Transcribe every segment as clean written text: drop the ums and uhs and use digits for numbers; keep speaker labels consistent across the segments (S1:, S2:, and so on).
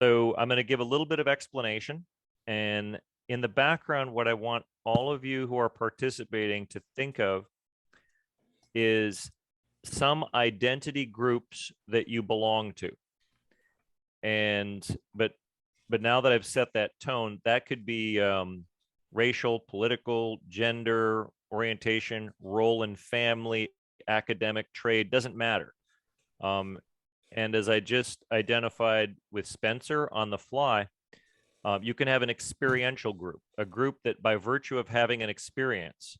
S1: So I'm going to give a little bit of explanation, and in the background, what I want all of you who are participating to think of is some identity groups that you belong to. And but now that I've set that tone, that could be racial, political, gender, orientation, role in family, academic, trade, doesn't matter. And as I just identified with Spencer on the fly, you can have an experiential group, a group that by virtue of having an experience,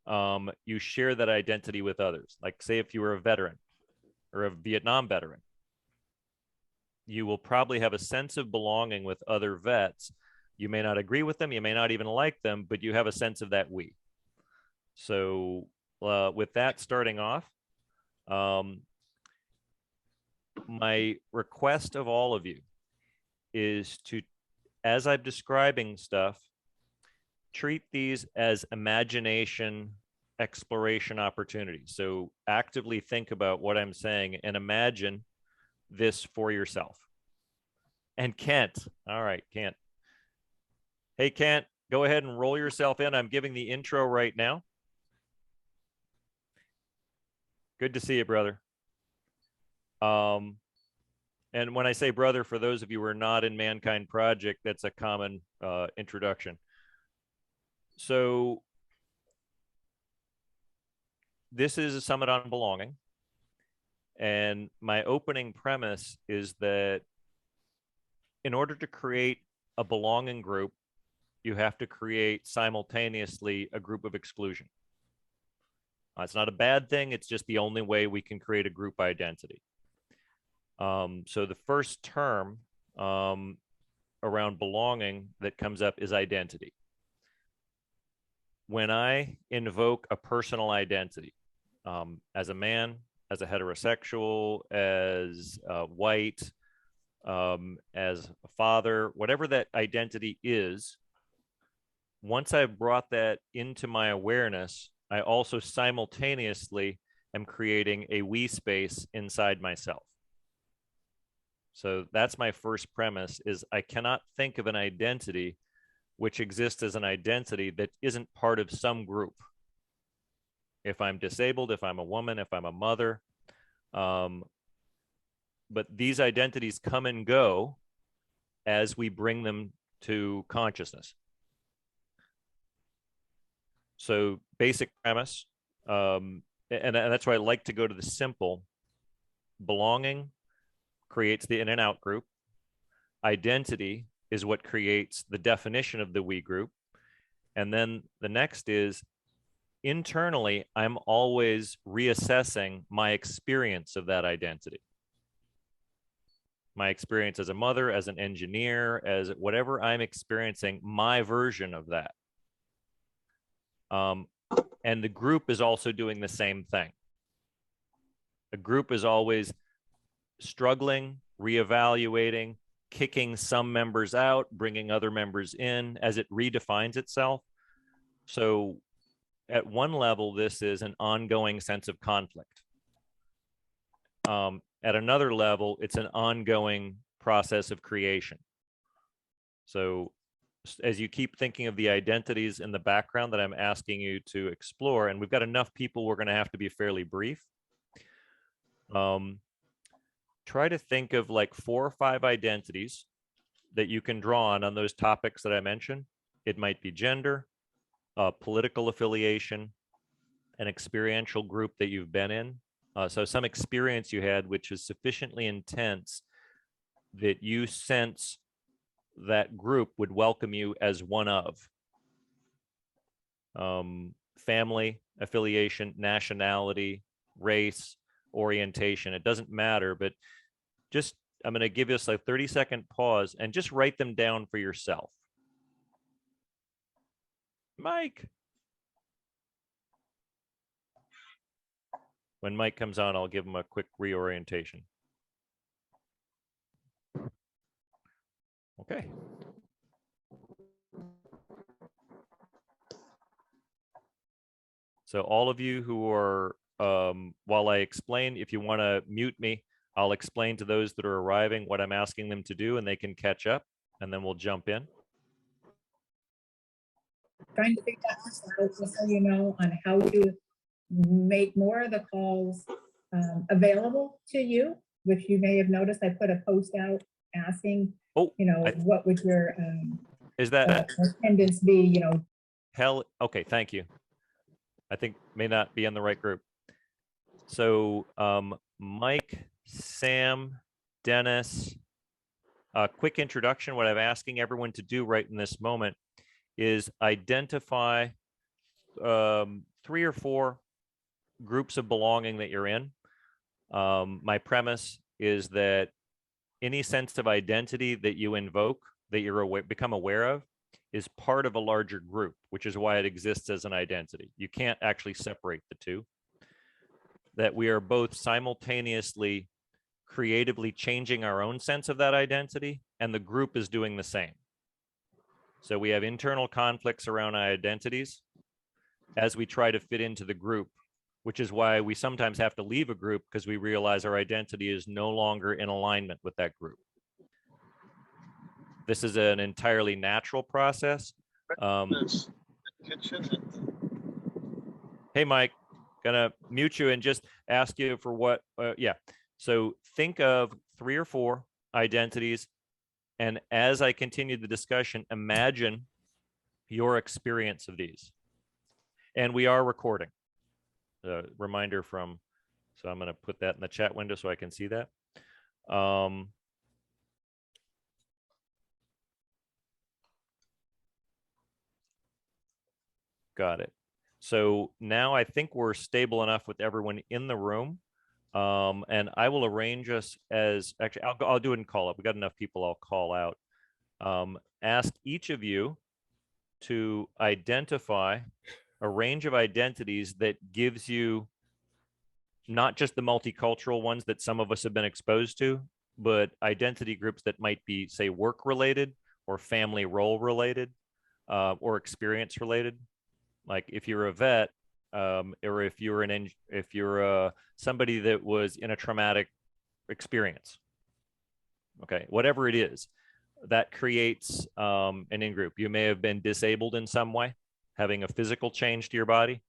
S1: you share that identity with others. Like say if you were a veteran or a Vietnam veteran, you will probably have a sense of belonging with other vets. You may not agree with them, you may not even like them, but you have a sense of that we. So with that starting off, my request of all of you is to, as I'm describing stuff, treat these as imagination exploration opportunities. So actively think about what I'm saying and imagine this for yourself. And Kent, all right, Kent. Hey, Kent, go ahead and roll yourself in. I'm giving the intro right now. Good to see you, brother. And when I say brother, for those of you who are not in Mankind Project, that's a common introduction. So this is a summit on belonging. And my opening premise is that in order to create a belonging group, you have to create simultaneously a group of exclusion. It's not a bad thing. It's just the only way we can create a group identity. So the first term around belonging that comes up is identity. When I invoke a personal identity, as a man, as a heterosexual, as white, as a father, whatever that identity is, once I've brought that into my awareness, I also simultaneously am creating a we space inside myself. So that's my first premise, is I cannot think of an identity which exists as an identity that isn't part of some group. If I'm disabled, if I'm a woman, if I'm a mother, but these identities come and go as we bring them to consciousness. So basic premise, and that's why I like to go to the simple. Belonging creates the in and out group. Identity is what creates the definition of the we group. And then the next is internally, I'm always reassessing my experience of that identity. My experience as a mother, as an engineer, as whatever I'm experiencing, my version of that. And the group is also doing the same thing. A group is always struggling, reevaluating, kicking some members out, bringing other members in as it redefines itself. So at one level, this is an ongoing sense of conflict. At another level, it's an ongoing process of creation. So as you keep thinking of the identities in the background that I'm asking you to explore, and we've got enough people, we're going to have to be fairly brief. Try to think of like 4 or 5 identities that you can draw on those topics that I mentioned. It might be gender, political affiliation, an experiential group that you've been in. So some experience you had which is sufficiently intense that you sense that group would welcome you as one of. Family, affiliation, nationality, race, orientation, it doesn't matter, but just, I'm going to give us a 30-second pause and just write them down for yourself. Mike. When Mike comes on, I'll give him a quick reorientation. Okay. So all of you who are, while I explain, if you want to mute me, I'll explain to those that are arriving what I'm asking them to do, and they can catch up, and then we'll jump in.
S2: Trying to figure out, just so you know, on how to make more of the calls available to you, which you may have noticed I put a post out asking, what would your
S1: is that
S2: attendance be,
S1: okay, thank you. I think may not be in the right group. So Mike, Sam, Dennis, a quick introduction. What I'm asking everyone to do right in this moment is identify 3 or 4 groups of belonging that you're in. My premise is that any sense of identity that you invoke, that you're become aware of, is part of a larger group, which is why it exists as an identity. You can't actually separate the two. That we are both simultaneously creatively changing our own sense of that identity, and the group is doing the same. So we have internal conflicts around our identities as we try to fit into the group, which is why we sometimes have to leave a group, because we realize our identity is no longer in alignment with that group. This is an entirely natural process. Hey, Mike, gonna mute you and just ask you for what, yeah. So think of 3 or 4 identities. And as I continue the discussion, imagine your experience of these. And we are recording. A reminder from, so I'm gonna put that in the chat window so I can see that. Got it. So now I think we're stable enough with everyone in the room. And I will arrange us as, actually, I'll do it and call up. We got enough people, I'll call out. Ask each of you to identify a range of identities that gives you not just the multicultural ones that some of us have been exposed to, but identity groups that might be, say, work related or family role related, or experience related. Like if you're a vet, or if you're somebody that was in a traumatic experience, okay, whatever it is, that creates an in-group. You may have been disabled in some way, having a physical change to your body.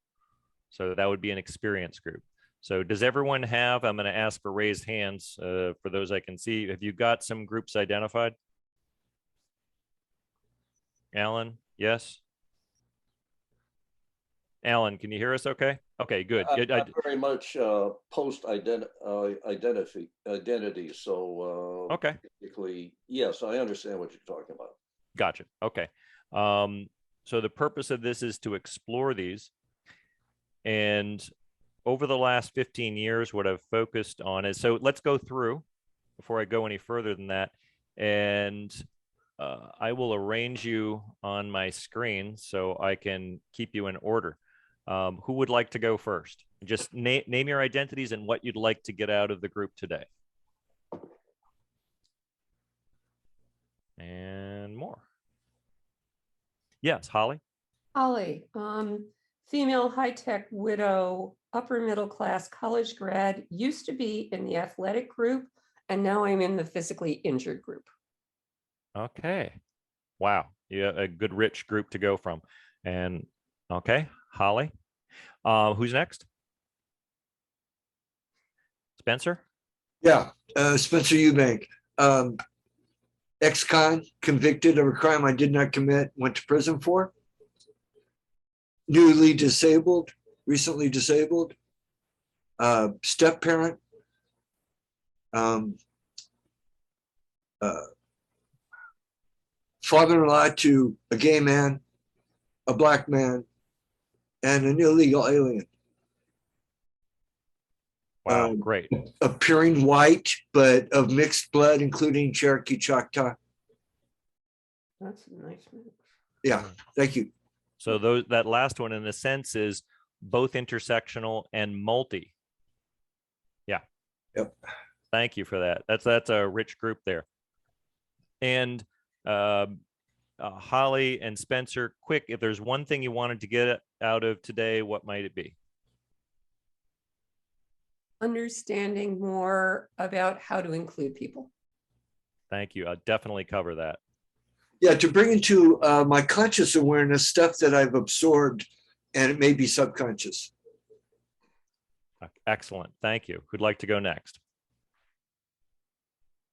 S1: So that would be an experience group. So does everyone have, I'm going to ask for raised hands for those I can see. Have you got some groups identified? Alan, yes? Alan, can you hear us okay? Okay, good.
S3: Not very much post identity. So
S1: okay.
S3: Basically, yes, I understand what you're talking about.
S1: Gotcha. Okay. So the purpose of this is to explore these. And over the last 15 years, what I've focused on is, so let's go through before I go any further than that. And I will arrange you on my screen so I can keep you in order. Who would like to go first? Just name your identities and what you'd like to get out of the group today. And more. Yes, Holly.
S4: Holly, female high-tech widow, upper middle class college grad, used to be in the athletic group, and now I'm in the physically injured group.
S1: Okay. Wow. Yeah, a good rich group to go from. And okay, Holly. Who's next? Spencer?
S5: Yeah, Spencer Eubank. Ex-con, convicted of a crime I did not commit, went to prison for. Newly disabled, recently disabled. Step parent. Father-in-law to a gay man, a black man, and an illegal alien.
S1: Wow, great.
S5: Appearing white, but of mixed blood, including Cherokee Choctaw.
S4: That's a nice mix.
S5: Yeah, thank you.
S1: So that last one, in a sense, is both intersectional and multi. Yeah.
S5: Yep.
S1: Thank you for that. That's a rich group there. And Holly and Spencer, quick, if there's one thing you wanted to get out of today, what might it be?
S4: understanding more about how to include people.
S1: Thank you. I'll definitely cover that.
S5: Yeah, to bring into my conscious awareness stuff that I've absorbed, and it may be subconscious.
S1: Excellent. Thank you. Who'd like to go next?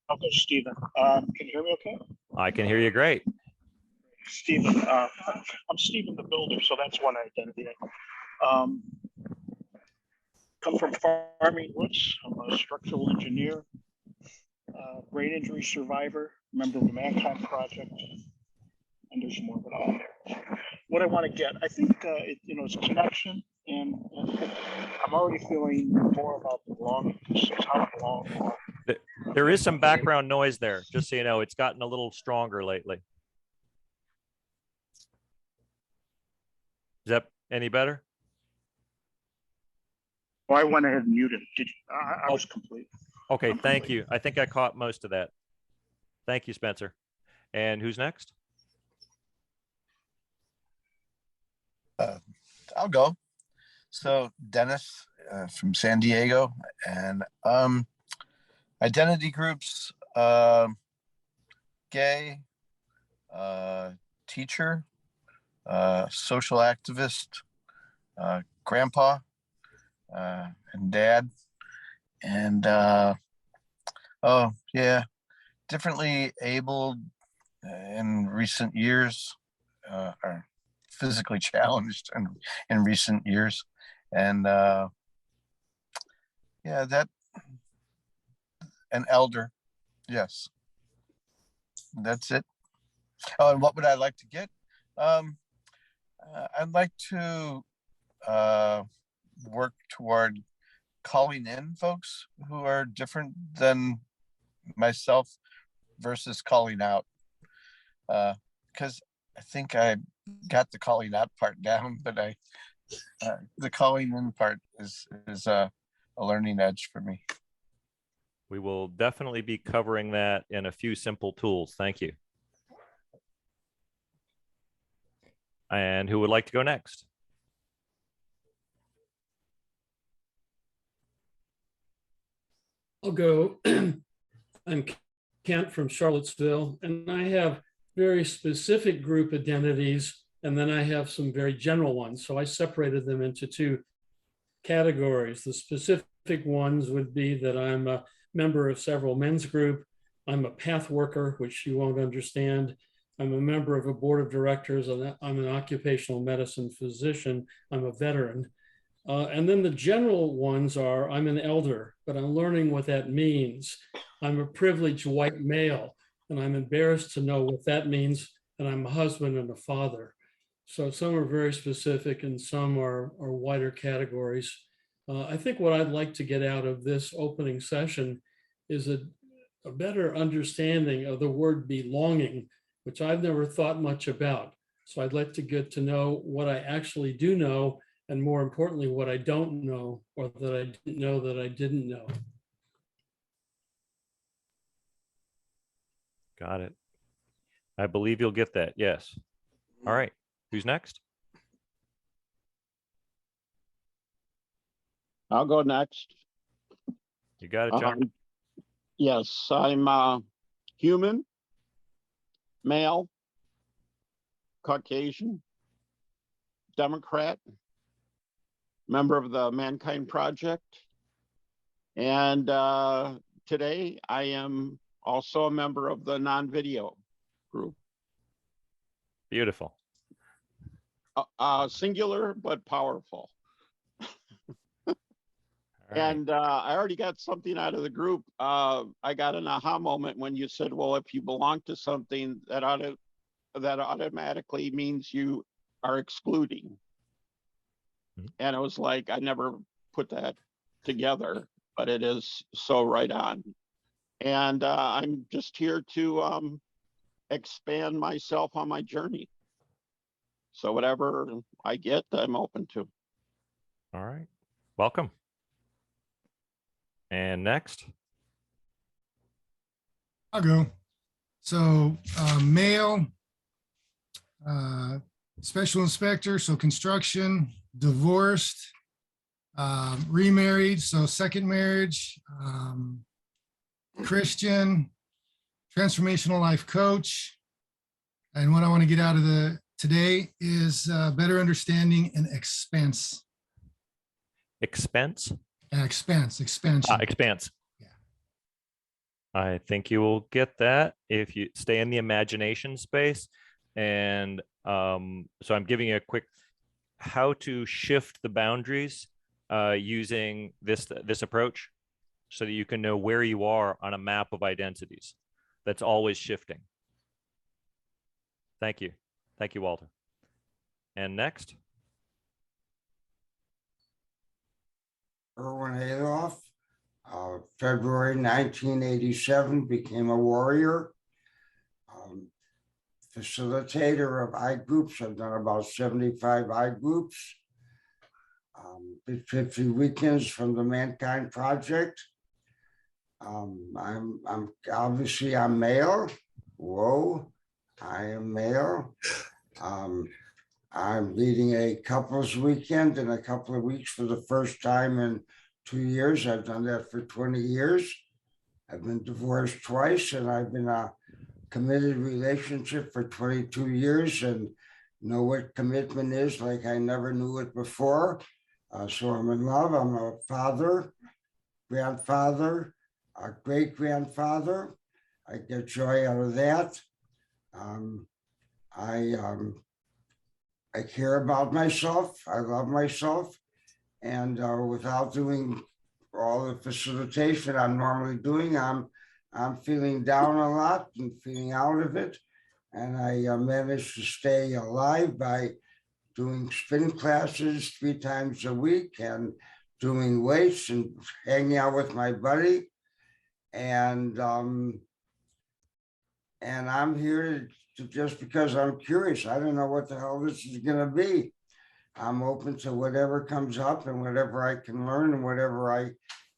S6: I'll go, Stephen. Can you hear me okay?
S1: I can hear you great.
S6: Stephen, I'm Stephen the Builder, so that's one identity. Come from farming roots. I'm a structural engineer, brain injury survivor, member of the Mankind Project, and there's more, but all there. What I want to get, I think, it's a connection, and I'm already feeling more about belonging. So how I belong.
S1: There is some background noise there, just so you know. It's gotten a little stronger lately. Is that any better?
S6: Oh, I went ahead and muted. Did you? I was complete.
S1: Okay, thank you. I think I caught most of that. Thank you, Spencer. And who's next?
S7: I'll go. So Dennis from San Diego, and identity groups, gay, teacher, social activist, grandpa, and dad, and oh yeah, differently abled in recent years, or physically challenged in recent years, and yeah, that, an elder, yes, that's it. Oh, and what would I like to get? I'd like to work toward calling in folks who are different than myself versus calling out, because I think I got the calling out part down, but the calling in part is a learning edge for me.
S1: We will definitely be covering that in a few simple tools. Thank you. And who would like to go next?
S8: I'll go. I'm Kent from Charlottesville, and I have very specific group identities, and then I have some very general ones. So I separated them into two categories. The specific ones would be that I'm a member of several men's group. I'm a path worker, which you won't understand. I'm a member of a board of directors, and I'm an occupational medicine physician. I'm a veteran. And then the general ones are, I'm an elder, but I'm learning what that means. I'm a privileged white male, and I'm embarrassed to know what that means, and I'm a husband and a father. So some are very specific and some are wider categories. I think what I'd like to get out of this opening session is a better understanding of the word belonging, which I've never thought much about. So I'd like to get to know what I actually do know, and more importantly, what I don't know, or that I didn't know that I didn't know.
S1: Got it. I believe you'll get that. Yes. All right. Who's next?
S9: I'll go next.
S1: You got it, John.
S9: Yes, I'm human, male, Caucasian, Democrat, member of the Mankind Project. And today I am also a member of the non-video group.
S1: Beautiful.
S9: Singular, but powerful.
S1: All right.
S9: And I already got something out of the group. I got an aha moment when you said, well, if you belong to something, that automatically means you are excluding.
S1: Mhm.
S9: And it was like, I never put that together, but it is so right on. And I'm just here to expand myself on my journey. So whatever I get, I'm open to.
S1: All right. Welcome. And next.
S10: I'll go. So male, special inspector, so construction, divorced, remarried, so second marriage, Christian, transformational life coach. And what I want to get out of today is better understanding and expanse.
S1: Expense?
S10: Expansion.
S1: Expanse.
S10: Yeah.
S1: I think you will get that if you stay in the imagination space. And so I'm giving you a quick how to shift the boundaries using this approach so that you can know where you are on a map of identities that's always shifting. Thank you. Thank you, Walter. And next.
S11: Erwin Adolph, February 1987, became a warrior, facilitator of iGroups. I've done about 75 iGroups, did 50 weekends from the Mankind Project. I'm obviously I'm male. Whoa, I am male. I'm leading a couples weekend in a couple of weeks for the first time in 2 years. I've done that for 20 years. I've been divorced twice, and I've been in a committed relationship for 22 years and know what commitment is like I never knew it before. So I'm in love. I'm a father, grandfather, a great-grandfather. I get joy out of that. I care about myself. I love myself. And without doing all the facilitation I'm normally doing, I'm feeling down a lot and feeling out of it. And I managed to stay alive by doing spin classes 3 times a week and doing weights and hanging out with my buddy. And I'm here to just because I'm curious. I don't know what the hell this is going to be. I'm open to whatever comes up and whatever I can learn and whatever I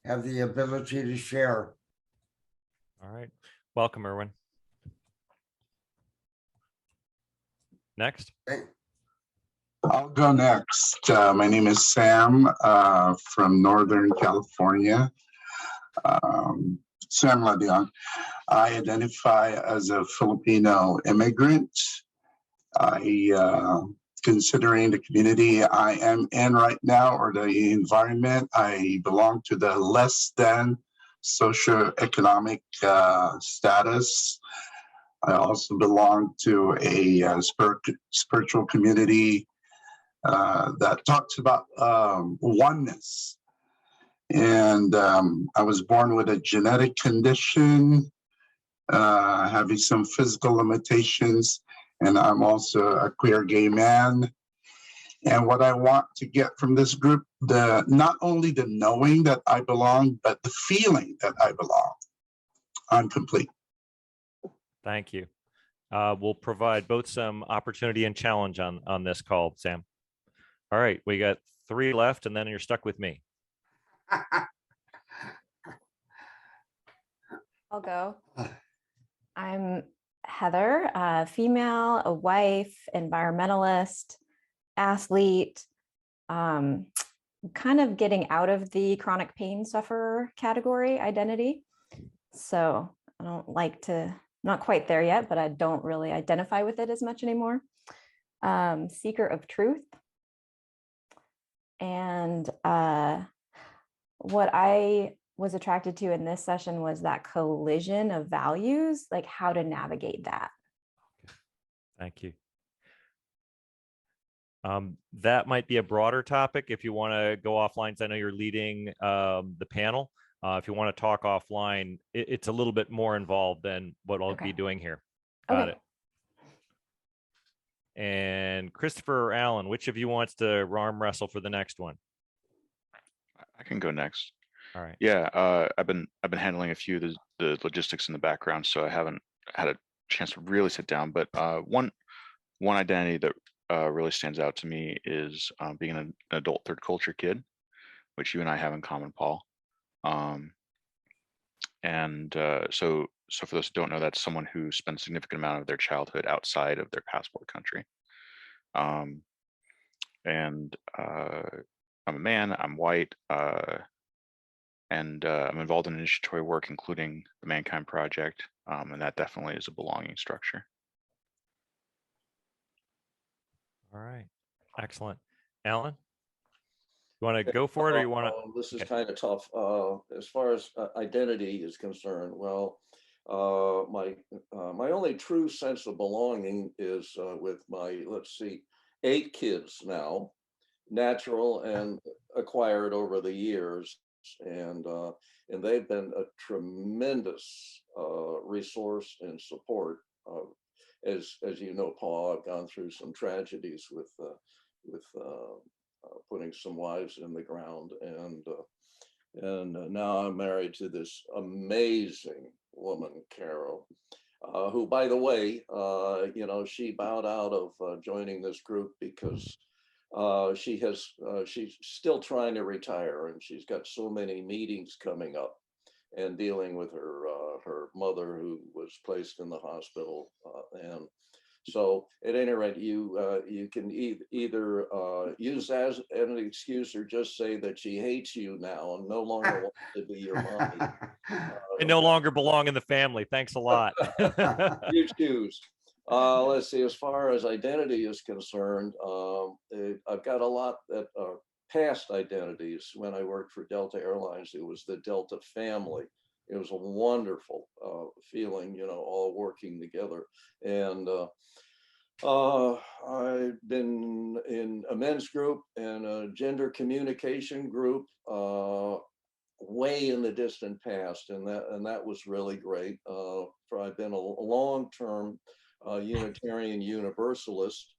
S11: have the ability to share.
S1: All right. Welcome, Erwin. Next.
S12: I'll go next. My name is Sam from Northern California. Sam Ladion. I identify as a Filipino immigrant. Considering the community I am in right now or the environment, I belong to the less than socioeconomic status. I also belong to a spiritual community that talks about oneness. And I was born with a genetic condition, having some physical limitations, and I'm also a queer gay man. And what I want to get from this group, not only the knowing that I belong, but the feeling that I belong. I'm complete.
S1: Thank you. We'll provide both some opportunity and challenge on this call, Sam. All right, we got 3 left, and then you're stuck with me.
S13: I'll go. I'm Heather, a female, a wife, environmentalist, athlete, kind of getting out of the chronic pain sufferer category identity. So I don't like to, not quite there yet, but I don't really identify with it as much anymore. Seeker of truth. And what I was attracted to in this session was that collision of values, like how to navigate that.
S1: Thank you. That might be a broader topic if you want to go offline. I know you're leading the panel. If you want to talk offline, it's a little bit more involved than what I'll be doing here. Got it. And Christopher or Alan, which of you wants to arm wrestle for the next one?
S14: I can go next.
S1: All right.
S14: Yeah, I've been handling a few of the logistics in the background, so I haven't had a chance to really sit down. But one identity that really stands out to me is being an adult third culture kid, which you and I have in common, Paul. So for those who don't know, that's someone who spends a significant amount of their childhood outside of their passport country. I'm a man, I'm white, and I'm involved in initiatory work, including the Mankind Project, and that definitely is a belonging structure.
S1: All right, excellent. Alan, you want to go for it, or you want to?
S3: This is
S1: Okay.
S3: kind of tough. As far as identity is concerned, well, my only true sense of belonging is with my, let's see, 8 kids now, natural and acquired over the years, and they've been a tremendous resource and support. As you know, Paul, I've gone through some tragedies with putting some wives in the ground, and now I'm married to this amazing woman, Carol, who, by the way, you know, she bowed out of joining this group because she's still trying to retire, and she's got so many meetings coming up and dealing with her mother, who was placed in the hospital, and so at any rate, you can either use as an excuse or just say that she hates you now and no longer wants to be your mommy.
S1: I no longer belong in the family. Thanks a lot.
S3: You choose. Let's see, as far as identity is concerned, I've got a lot that are past identities. When I worked for Delta Airlines, it was the Delta family. It was a wonderful feeling, you know, all working together. And I've been in a men's group and a gender communication group way in the distant past, and that was really great. I've been a long-term Unitarian Universalist,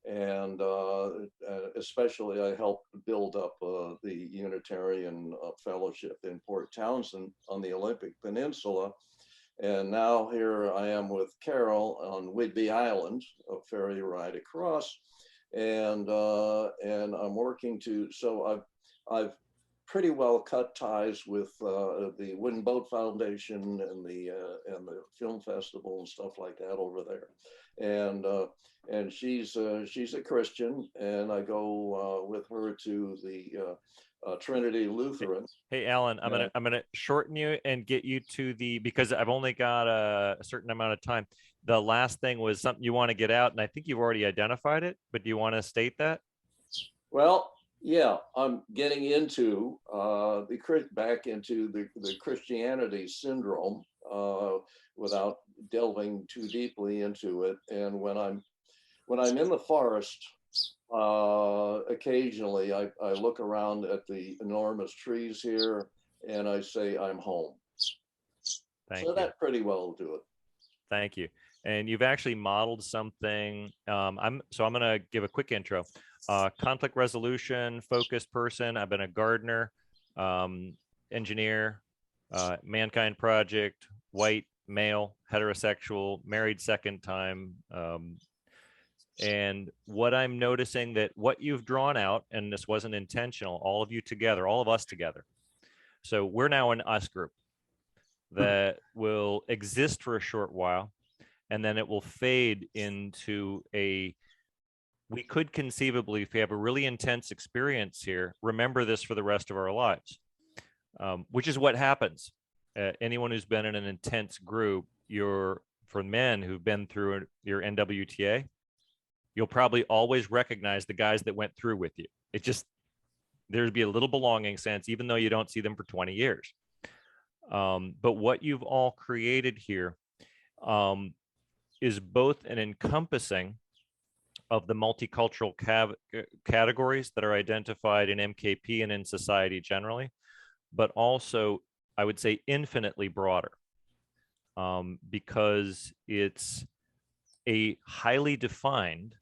S3: and especially I helped build up the Unitarian Fellowship in Port Townsend on the Olympic Peninsula. And now here I am with Carol on Whidbey Island, a ferry ride across, and I'm working to. So I've pretty well cut ties with the Wooden Boat Foundation and the film festival and stuff like that over there, and she's a Christian, and I go with her to the Trinity Lutheran.
S1: Hey, Alan, I'm gonna shorten you and get you to because I've only got a certain amount of time. The last thing was something you want to get out, and I think you've already identified it, but do you want to state that?
S3: Well, yeah, I'm getting into back into the Christianity syndrome without delving too deeply into it. And when I'm in the forest, occasionally I look around at the enormous trees here and I say, I'm home.
S1: Thank
S3: so
S1: you.
S3: That pretty well will do it.
S1: Thank you. And you've actually modeled something. I'm going to give a quick intro. Conflict resolution, focused person. I've been a gardener, engineer, Mankind Project, white, male, heterosexual, married second time. And what I'm noticing that what you've drawn out, and this wasn't intentional, all of you together, all of us together. So we're now an us group that will exist for a short while, and then it will fade into we could conceivably, if we have a really intense experience here, remember this for the rest of our lives, which is what happens. Anyone who's been in an intense group, for men who've been through your NWTA, you'll probably always recognize the guys that went through with you. It just, there'd be a little belonging sense, even though you don't see them for 20 years. But what you've all created here is both an encompassing of the multicultural categories that are identified in MKP and in society generally, but also, I would say, infinitely broader, because it's a highly defined,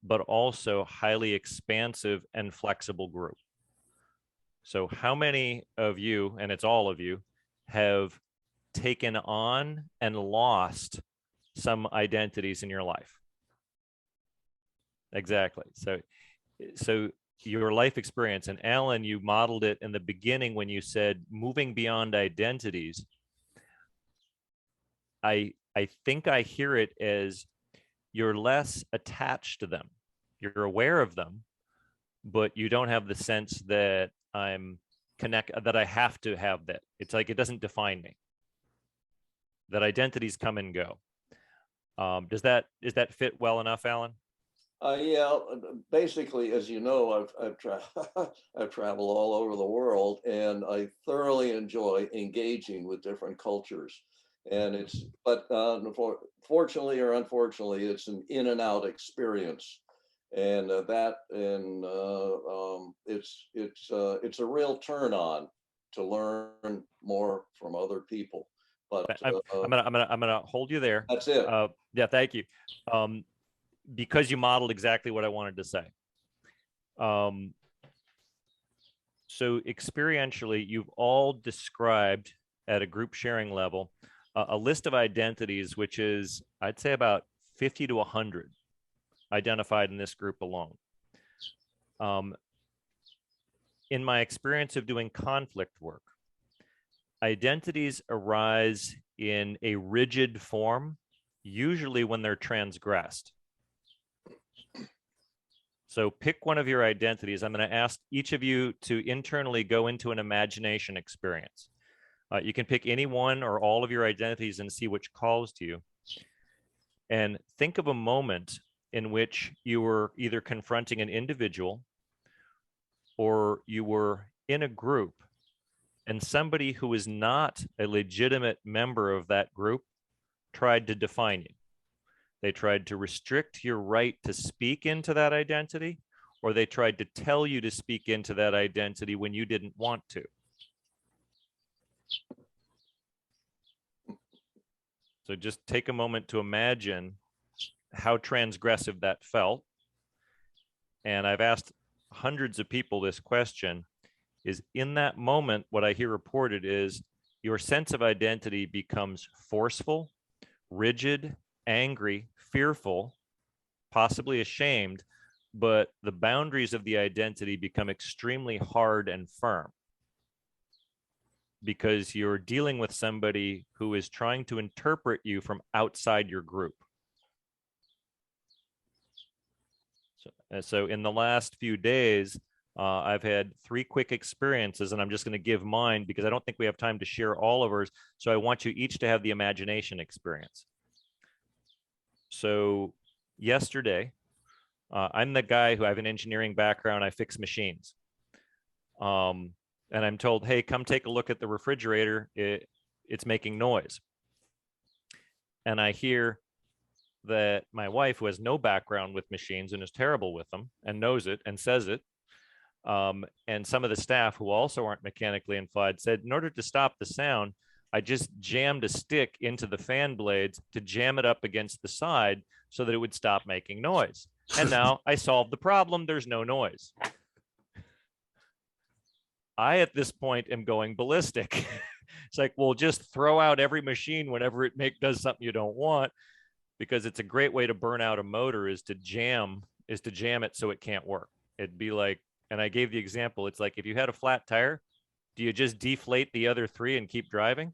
S1: but also highly expansive and flexible group. So how many of you, and it's all of you, have taken on and lost some identities in your life? Exactly. So your life experience, and Alan, you modeled it in the beginning when you said moving beyond identities. I think I hear it as you're less attached to them. You're aware of them, but you don't have the sense that that I have to have that. It's like, it doesn't define me. That identities come and go. Does that fit well enough, Alan?
S3: Yeah, basically, as you know, I've traveled all over the world, and I thoroughly enjoy engaging with different cultures. And fortunately or unfortunately, it's an in and out experience, and it's a real turn on to learn more from other people. But
S1: I'm gonna hold you there.
S3: That's it.
S1: Yeah, thank you. Because you modeled exactly what I wanted to say. So experientially, you've all described at a group sharing level a list of identities, which is, I'd say, about 50 to 100 identified in this group alone. In my experience of doing conflict work, identities arise in a rigid form, usually when they're transgressed. So pick one of your identities. I'm going to ask each of you to internally go into an imagination experience. You can pick any one or all of your identities and see which calls to you. And think of a moment in which you were either confronting an individual or you were in a group and somebody who is not a legitimate member of that group tried to define you. They tried to restrict your right to speak into that identity, or they tried to tell you to speak into that identity when you didn't want to. So just take a moment to imagine how transgressive that felt. And I've asked hundreds of people this question, is in that moment, what I hear reported is your sense of identity becomes forceful, rigid, angry, fearful, possibly ashamed, but the boundaries of the identity become extremely hard and firm because you're dealing with somebody who is trying to interpret you from outside your group. So in the last few days, I've had 3 quick experiences, and I'm just going to give mine because I don't think we have time to share all of ours. So I want you each to have the imagination experience. So yesterday, I'm the guy who I have an engineering background. I fix machines. And I'm told, hey, come take a look at the refrigerator. It's making noise. And I hear that my wife, who has no background with machines and is terrible with them and knows it and says it, and some of the staff who also aren't mechanically inclined said, in order to stop the sound, I just jammed a stick into the fan blades to jam it up against the side so that it would stop making noise. And now I solved the problem. There's no noise. I, at this point, am going ballistic. It's like, well, just throw out every machine whenever it does something you don't want, because it's a great way to burn out a motor is to jam it so it can't work. It'd be like, and I gave the example, it's like if you had a flat tire, do you just deflate the other 3 and keep driving?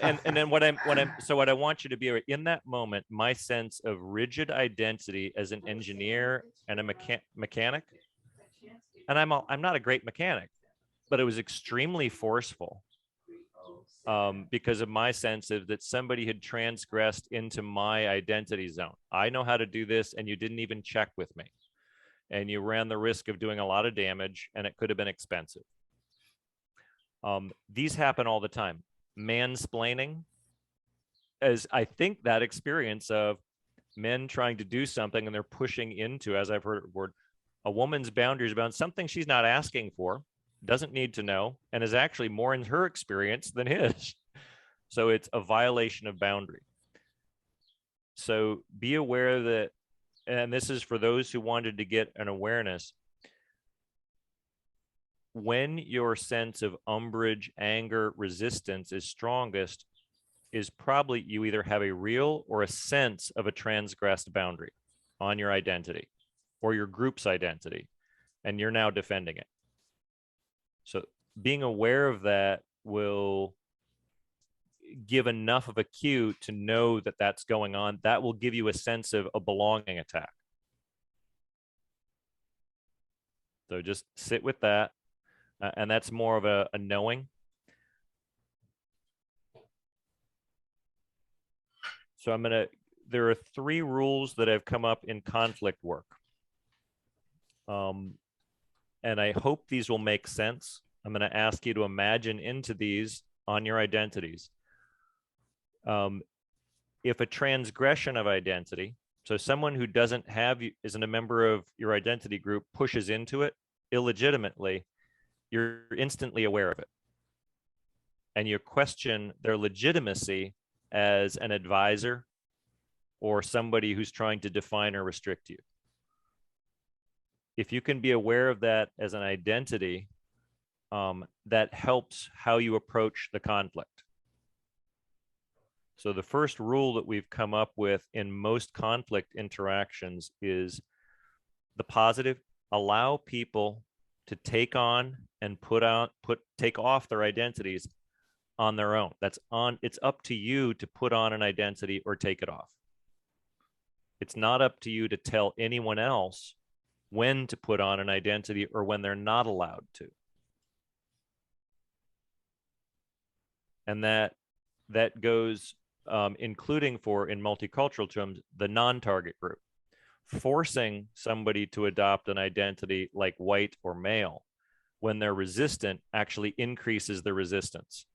S1: And then what I want you to be in that moment, my sense of rigid identity as an engineer and a mechanic, and I'm not a great mechanic, but it was extremely forceful because of my sense of that somebody had transgressed into my identity zone. I know how to do this, and you didn't even check with me, and you ran the risk of doing a lot of damage, and it could have been expensive. These happen all the time. Mansplaining, as I think that experience of men trying to do something and they're pushing into, as I've heard a word, a woman's boundaries about something she's not asking for, doesn't need to know, and is actually more in her experience than his. So it's a violation of boundary. So be aware that, and this is for those who wanted to get an awareness, when your sense of umbrage, anger, resistance is strongest, is probably you either have a real or a sense of a transgressed boundary on your identity or your group's identity, and you're now defending it. So being aware of that will give enough of a cue to know that that's going on. That will give you a sense of a belonging attack. So just sit with that. And that's more of a knowing. So there are 3 rules that have come up in conflict work. And I hope these will make sense. I'm going to ask you to imagine into these on your identities. If a transgression of identity, so someone who doesn't have you, isn't a member of your identity group, pushes into it illegitimately, you're instantly aware of it. And you question their legitimacy as an advisor or somebody who's trying to define or restrict you. If you can be aware of that as an identity, that helps how you approach the conflict. So the first rule that we've come up with in most conflict interactions is the positive: allow people to take on and take off their identities on their own. It's up to you to put on an identity or take it off. It's not up to you to tell anyone else when to put on an identity or when they're not allowed to. And that goes, including for, in multicultural terms, the non-target group. Forcing somebody to adopt an identity like white or male when they're resistant actually increases the resistance.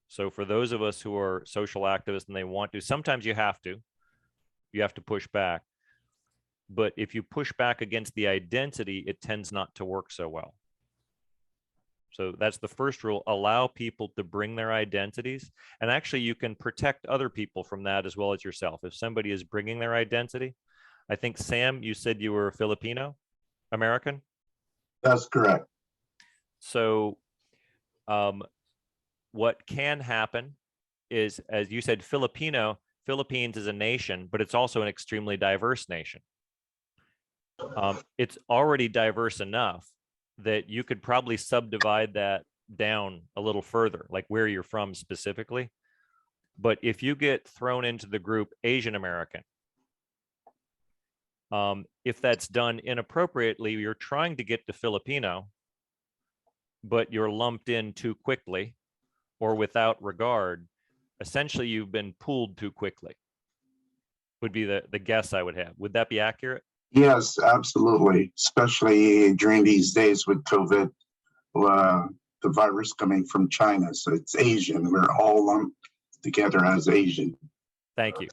S1: So for those of us who are social activists and they want to, sometimes you have to push back. But if you push back against the identity, it tends not to work so well. So that's the first rule: allow people to bring their identities. And actually, you can protect other people from that as well as yourself. If somebody is bringing their identity, I think, Sam, you said you were Filipino American?
S12: That's correct.
S1: So what can happen is, as you said, Philippines is a nation, but it's also an extremely diverse nation. It's already diverse enough that you could probably subdivide that down a little further, like where you're from specifically. But if you get thrown into the group Asian American, if that's done inappropriately, you're trying to get to Filipino, but you're lumped in too quickly or without regard, essentially you've been pulled too quickly, would be the guess I would have. Would that be accurate?
S12: Yes, absolutely. Especially during these days with COVID, the virus coming from China. So it's Asian. We're all lumped together as Asian.
S1: Thank you.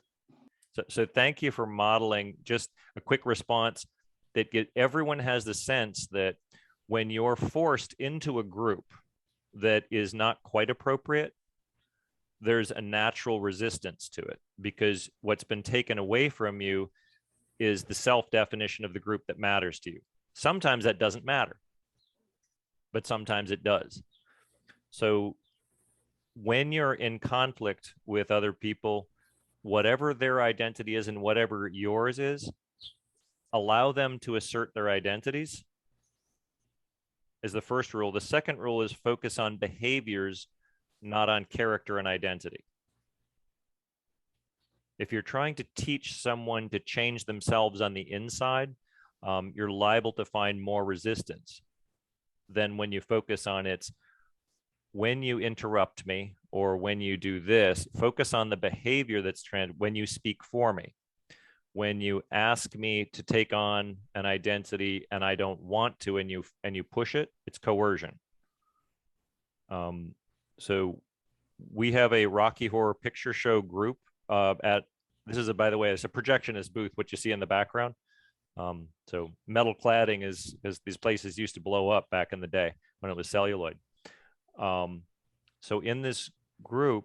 S1: So thank you for modeling. Just a quick response that everyone has the sense that when you're forced into a group that is not quite appropriate, there's a natural resistance to it, because what's been taken away from you is the self-definition of the group that matters to you. Sometimes that doesn't matter, but sometimes it does. So when you're in conflict with other people, whatever their identity is and whatever yours is, allow them to assert their identities is the first rule. The second rule is focus on behaviors, not on character and identity. If you're trying to teach someone to change themselves on the inside, you're liable to find more resistance than when you focus on it's when you interrupt me or when you do this. Focus on the behavior that's when you speak for me, when you ask me to take on an identity and I don't want to, and you push it, it's coercion. So we have a Rocky Horror Picture Show group this is by the way, it's a projectionist booth, what you see in the background. So metal cladding is these places used to blow up back in the day when it was celluloid. So in this group,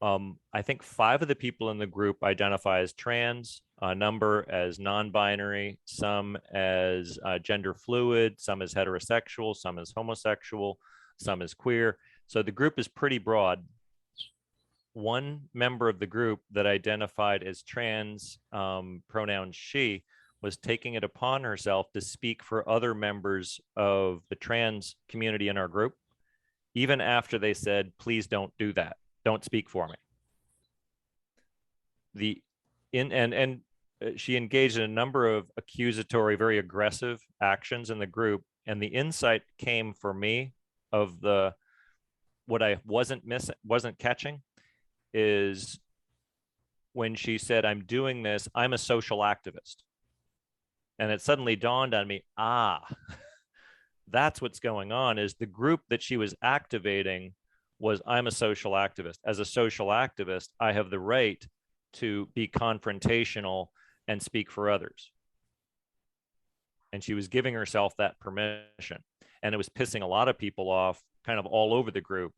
S1: I think 5 of the people in the group identify as trans, a number as non-binary, some as gender fluid, some as heterosexual, some as homosexual, some as queer. So the group is pretty broad. One member of the group that identified as trans, pronoun she, was taking it upon herself to speak for other members of the trans community in our group, even after they said, please don't do that. Don't speak for me. And she engaged in a number of accusatory, very aggressive actions in the group. And the insight came for me of what I wasn't catching is when she said, I'm doing this, I'm a social activist. And it suddenly dawned on me, that's what's going on, is the group that she was activating was, I'm a social activist. As a social activist, I have the right to be confrontational and speak for others. And she was giving herself that permission. And it was pissing a lot of people off kind of all over the group.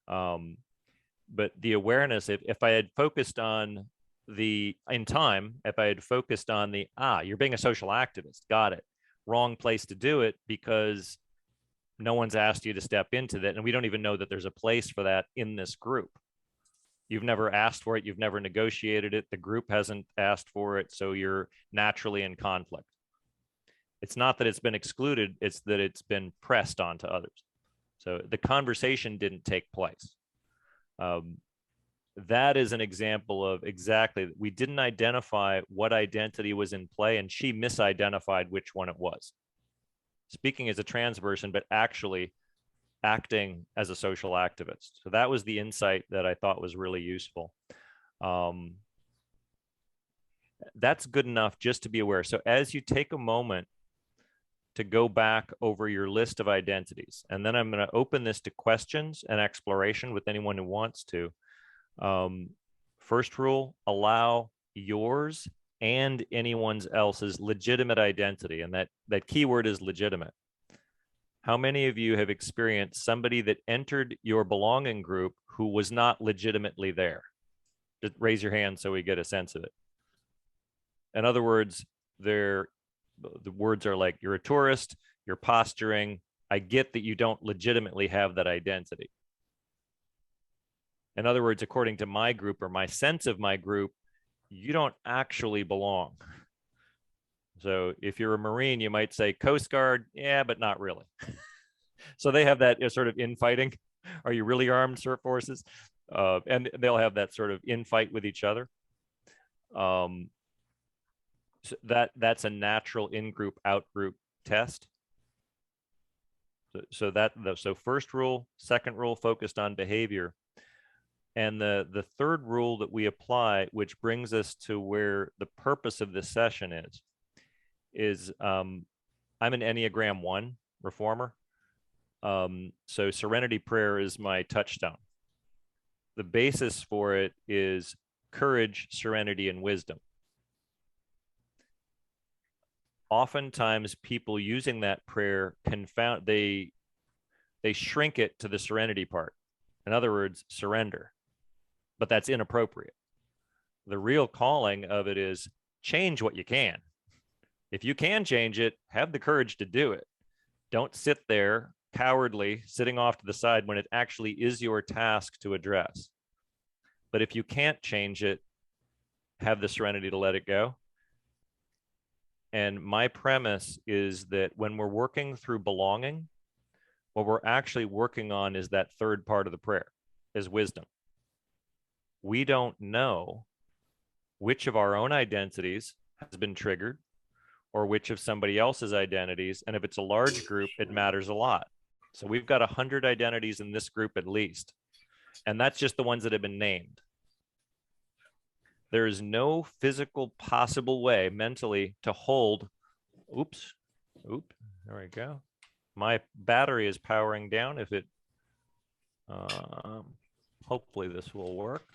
S1: But the awareness, if I had focused on if I had focused on you're being a social activist, got it. Wrong place to do it, because no one's asked you to step into that. And we don't even know that there's a place for that in this group. You've never asked for it. You've never negotiated it. The group hasn't asked for it. So you're naturally in conflict. It's not that it's been excluded. It's that it's been pressed onto others. So the conversation didn't take place. That is an example of exactly, we didn't identify what identity was in play, and she misidentified which one it was. Speaking as a trans person, but actually acting as a social activist. So that was the insight that I thought was really useful. That's good enough just to be aware. So as you take a moment to go back over your list of identities, and then I'm going to open this to questions and exploration with anyone who wants to. First rule, allow yours and anyone else's legitimate identity. And that keyword is legitimate. How many of you have experienced somebody that entered your belonging group who was not legitimately there? Just raise your hand so we get a sense of it. In other words, the words are like, you're a tourist, you're posturing. I get that you don't legitimately have that identity. In other words, according to my group or my sense of my group, you don't actually belong. So if you're a Marine, you might say Coast Guard, yeah, but not really. So they have that sort of infighting. Are you really armed forces? And they'll have that sort of infight with each other. So that's a natural in-group, out-group test. So first rule, second rule focused on behavior. And the third rule that we apply, which brings us to where the purpose of this session is I'm an Enneagram 1 reformer. So serenity prayer is my touchstone. The basis for it is courage, serenity, and wisdom. Oftentimes people using that prayer they shrink it to the serenity part. In other words, surrender. But that's inappropriate. The real calling of it is change what you can. If you can change it, have the courage to do it. Don't sit there cowardly, sitting off to the side when it actually is your task to address. But if you can't change it, have the serenity to let it go. And my premise is that when we're working through belonging, what we're actually working on is that third part of the prayer, is wisdom. We don't know which of our own identities has been triggered or which of somebody else's identities. And if it's a large group, it matters a lot. So we've got 100 identities in this group at least. And that's just the ones that have been named. There is no physical possible way mentally to hold, oops, there we go. My battery is powering down. If it, hopefully this will work.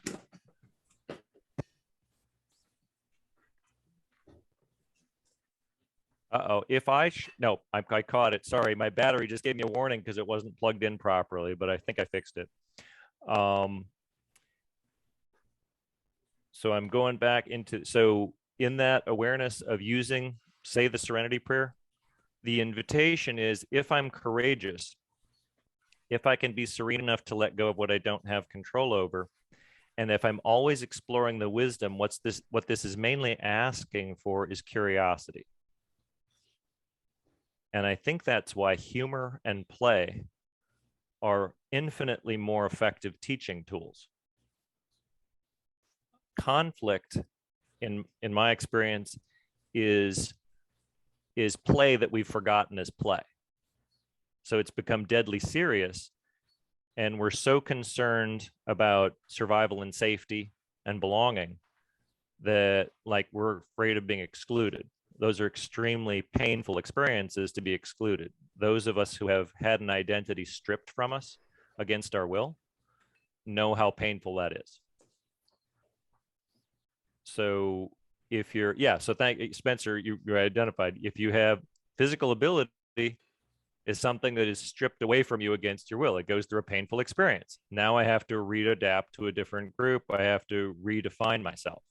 S1: Uh-oh, no, I caught it. Sorry, my battery just gave me a warning because it wasn't plugged in properly, but I think I fixed it. So I'm going back into, so in that awareness of using, say, the serenity prayer, the invitation is, if I'm courageous, if I can be serene enough to let go of what I don't have control over, and if I'm always exploring the wisdom, what this is mainly asking for is curiosity. And I think that's why humor and play are infinitely more effective teaching tools. Conflict in my experience, is play that we've forgotten as play. So it's become deadly serious, and we're so concerned about survival and safety and belonging that, like, we're afraid of being excluded. Those are extremely painful experiences to be excluded. Those of us who have had an identity stripped from us against our will know how painful that is. So if you're, yeah, so thank you, Spencer, you identified, if you have physical ability is something that is stripped away from you against your will. It goes through a painful experience. Now I have to readapt to a different group. I have to redefine myself.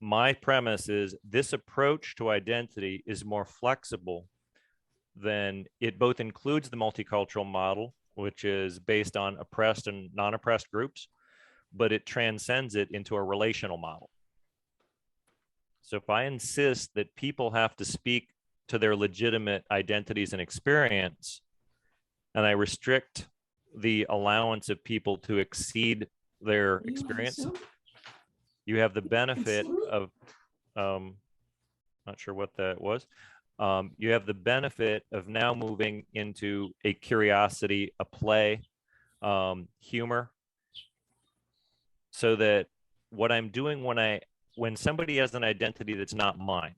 S1: My premise is this approach to identity is more flexible than it both includes the multicultural model, which is based on oppressed and non-oppressed groups, but it transcends it into a relational model. So if I insist that people have to speak to their legitimate identities and experience, and I restrict the allowance of people to exceed their experience, you have the benefit of, not sure what that was. You have the benefit of now moving into a curiosity, a play, humor, so that what I'm doing when somebody has an identity that's not mine,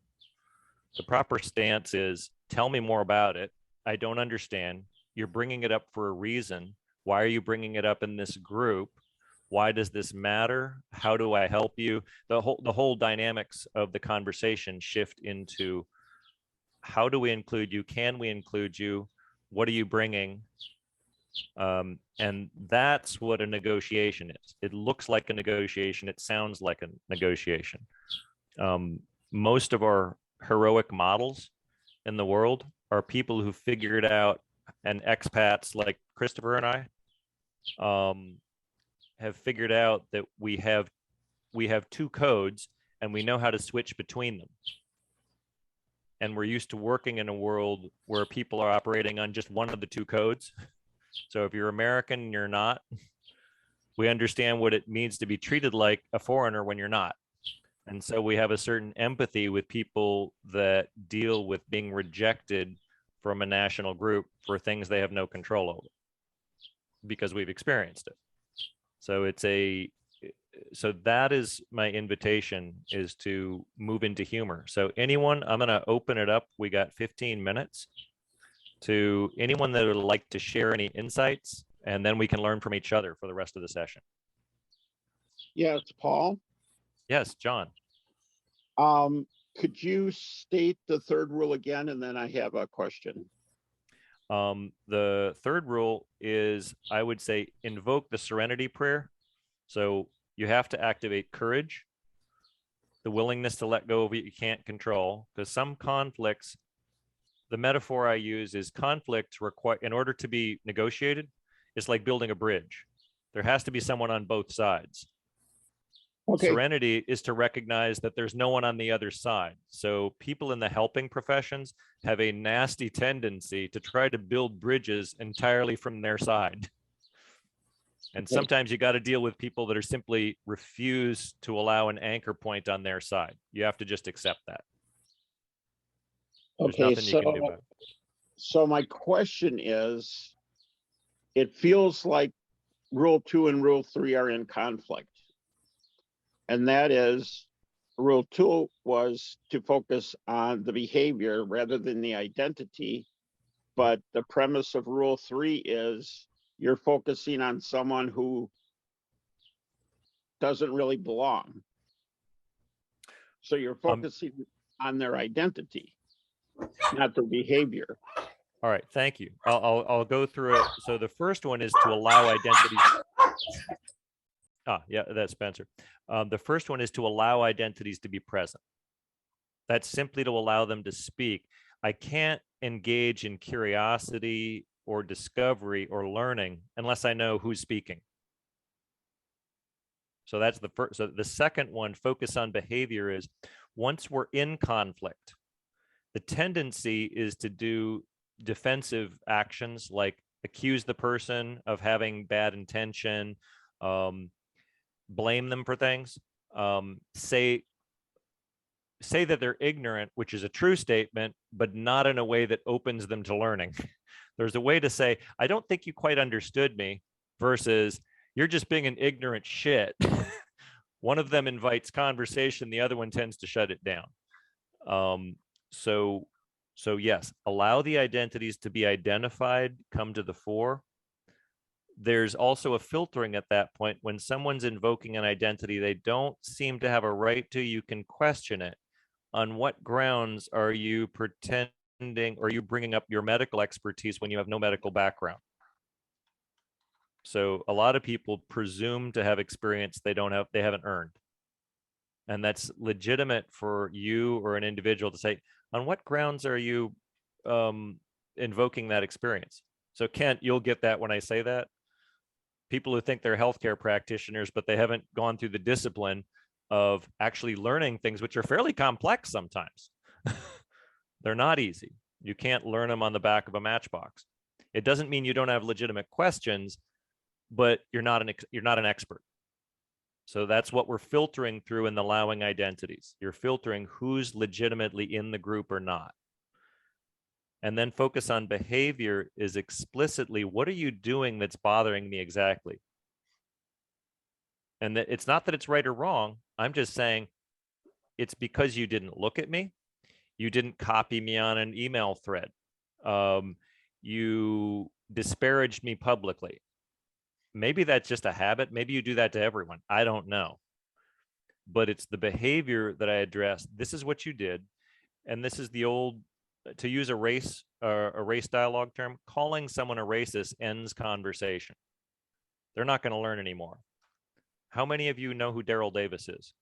S1: the proper stance is, tell me more about it. I don't understand. You're bringing it up for a reason. Why are you bringing it up in this group? Why does this matter? How do I help you? The whole dynamics of the conversation shift into, how do we include you? Can we include you? What are you bringing? And that's what a negotiation is. It looks like a negotiation. It sounds like a negotiation. Most of our heroic models in the world are people who figured out, and expats like Christopher and I have figured out that we have two codes and we know how to switch between them. And we're used to working in a world where people are operating on just one of the two codes. So if you're American and you're not, we understand what it means to be treated like a foreigner when you're not. And so we have a certain empathy with people that deal with being rejected from a national group for things they have no control over, because we've experienced it. So that is my invitation, is to move into humor. So anyone, I'm going to open it up. We got 15 minutes to anyone that would like to share any insights, and then we can learn from each other for the rest of the session.
S9: Yes, Paul.
S1: Yes, John.
S9: Could you state the third rule again, and then I have a question.
S1: The third rule is, I would say, invoke the serenity prayer. So you have to activate courage, the willingness to let go of what you can't control, because some conflicts, the metaphor I use is conflict require, in order to be negotiated, it's like building a bridge. There has to be someone on both sides.
S9: Okay.
S1: Serenity is to recognize that there's no one on the other side. So people in the helping professions have a nasty tendency to try to build bridges entirely from their side. And sometimes you got to deal with people that are simply refuse to allow an anchor point on their side. You have to just accept that. There's
S9: Okay,
S1: nothing you can do about it.
S9: So my question is, it feels like rule 2 and rule 3 are in conflict. And that is, rule 2 was to focus on the behavior rather than the identity. But the premise of rule 3 is you're focusing on someone who doesn't really belong. So you're focusing on their identity, not their behavior.
S1: All right, thank you. I'll go through it. So the first one is to allow identities. Yeah, that's Spencer. The first one is to allow identities to be present. That's simply to allow them to speak. I can't engage in curiosity or discovery or learning unless I know who's speaking. So that's the first. So the second one, focus on behavior, is once we're in conflict, the tendency is to do defensive actions, like accuse the person of having bad intention, blame them for things. Say that they're ignorant, which is a true statement, but not in a way that opens them to learning. There's a way to say, I don't think you quite understood me, versus you're just being an ignorant shit. One of them invites conversation, the other one tends to shut it down. So yes, allow the identities to be identified, come to the fore. There's also a filtering at that point. When someone's invoking an identity they don't seem to have a right to, you can question it. On what grounds are you pretending, or are you bringing up your medical expertise when you have no medical background? So a lot of people presume to have experience they haven't earned. And that's legitimate for you or an individual to say, on what grounds are you invoking that experience? So Kent, you'll get that when I say that. People who think they're healthcare practitioners, but they haven't gone through the discipline of actually learning things which are fairly complex sometimes. They're not easy. You can't learn them on the back of a matchbox. It doesn't mean you don't have legitimate questions, but you're not an expert. So that's what we're filtering through in allowing identities. You're filtering who's legitimately in the group or not. And then focus on behavior is explicitly, what are you doing that's bothering me exactly? And that it's not that it's right or wrong. I'm just saying it's because you didn't look at me. You didn't copy me on an email thread. You disparaged me publicly. Maybe that's just a habit. Maybe you do that to everyone. I don't know. But it's the behavior that I addressed. This is what you did. And this is the old, to use a race dialogue term, calling someone a racist ends conversation. They're not going to learn anymore. How many of you know who Daryl Davis is?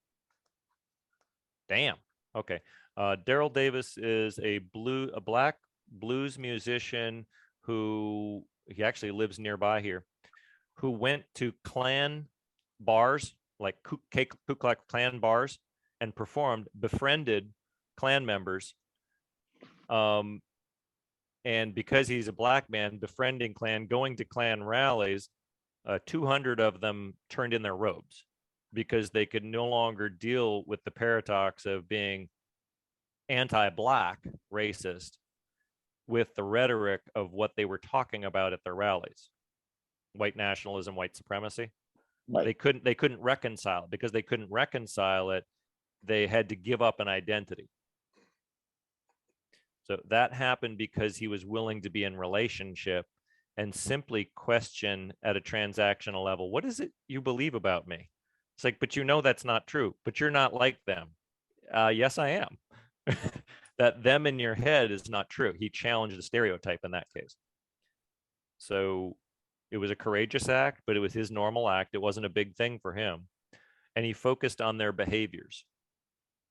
S1: Damn. Okay. Daryl Davis is a black blues musician who, he actually lives nearby here, who went to Klan bars, like Ku Klux Klan bars, and performed, befriended Klan members. And because he's a black man, befriending Klan, going to Klan rallies, 200 of them turned in their robes because they could no longer deal with the paradox of being anti-black racist with the rhetoric of what they were talking about at their rallies. White nationalism, white supremacy. Right. They couldn't reconcile it. Because they couldn't reconcile it, they had to give up an identity. So that happened because he was willing to be in relationship and simply question at a transactional level, what is it you believe about me? It's like, but you know that's not true, but you're not like them. Yes, I am. That them in your head is not true. He challenged the stereotype in that case. So it was a courageous act, but it was his normal act. It wasn't a big thing for him. And he focused on their behaviors.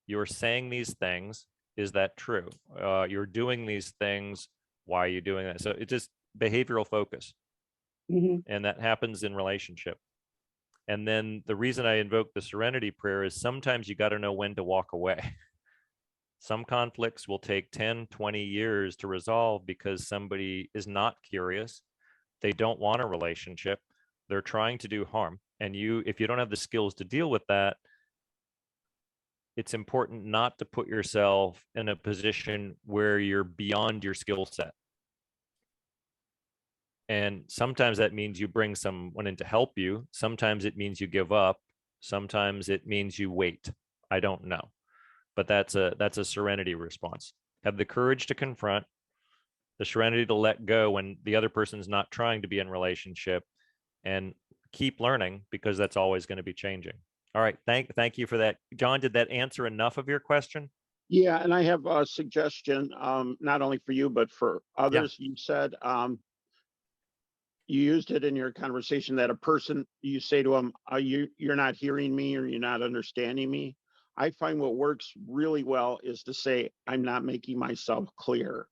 S1: You're saying these things. Is that true? You're doing these things. Why are you doing that? So it's just behavioral focus. Mm-hmm. And that happens in relationship. And then the reason I invoke the serenity prayer is sometimes you got to know when to walk away. Some conflicts will take 10, 20 years to resolve because somebody is not curious. They don't want a relationship. They're trying to do harm. And if you don't have the skills to deal with that, it's important not to put yourself in a position where you're beyond your skill set. And sometimes that means you bring someone in to help you. Sometimes it means you give up. Sometimes it means you wait. I don't know. But that's a serenity response. Have the courage to confront, the serenity to let go when the other person's not trying to be in relationship, and keep learning because that's always going to be changing. All right. Thank you for that. John, did that answer enough of your question?
S9: Yeah, and I have a suggestion, not only for you, but for others. Yeah. You said you used it in your conversation that a person, you say to them, you're not hearing me or you're not understanding me. I find what works really well is to say, I'm not making myself clear.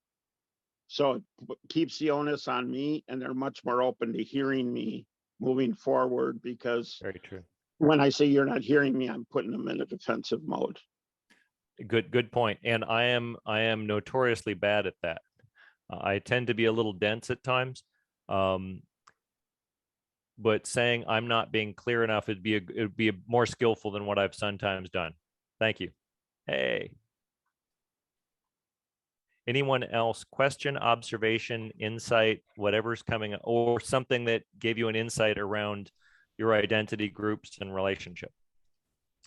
S9: So it keeps the onus on me, and they're much more open to hearing me moving forward, because
S1: very true.
S9: When I say you're not hearing me, I'm putting them in a defensive mode.
S1: Good point. And I am notoriously bad at that. I tend to be a little dense at times. but saying I'm not being clear enough, it'd be more skillful than what I've sometimes done. Thank you. Hey. Anyone else? Question, observation, insight, whatever's coming, or something that gave you an insight around your identity groups and relationship?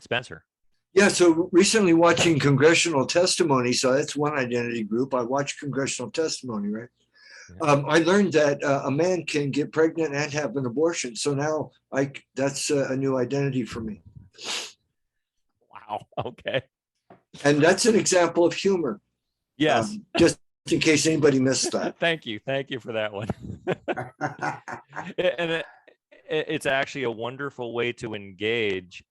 S1: Spencer.
S5: Yeah, so recently watching congressional testimony, so that's one identity group. I watch congressional testimony, right?
S1: Yeah.
S5: I learned that a man can get pregnant and have an abortion. So now that's a new identity for me.
S1: Wow. Okay.
S5: And that's an example of humor.
S1: Yes.
S5: Just in case anybody missed that.
S1: Thank you. Thank you for that one. And it's actually a wonderful way to engage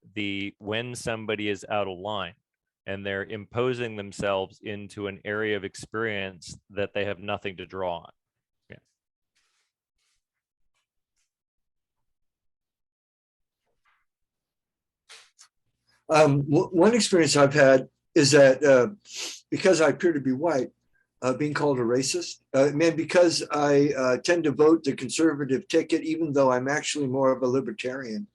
S1: when somebody is out of line and they're imposing themselves into an area of experience that they have nothing to draw on.
S5: One experience I've had is that because I appear to be white, being called a racist, because I tend to vote the conservative ticket, even though I'm actually more of a libertarian.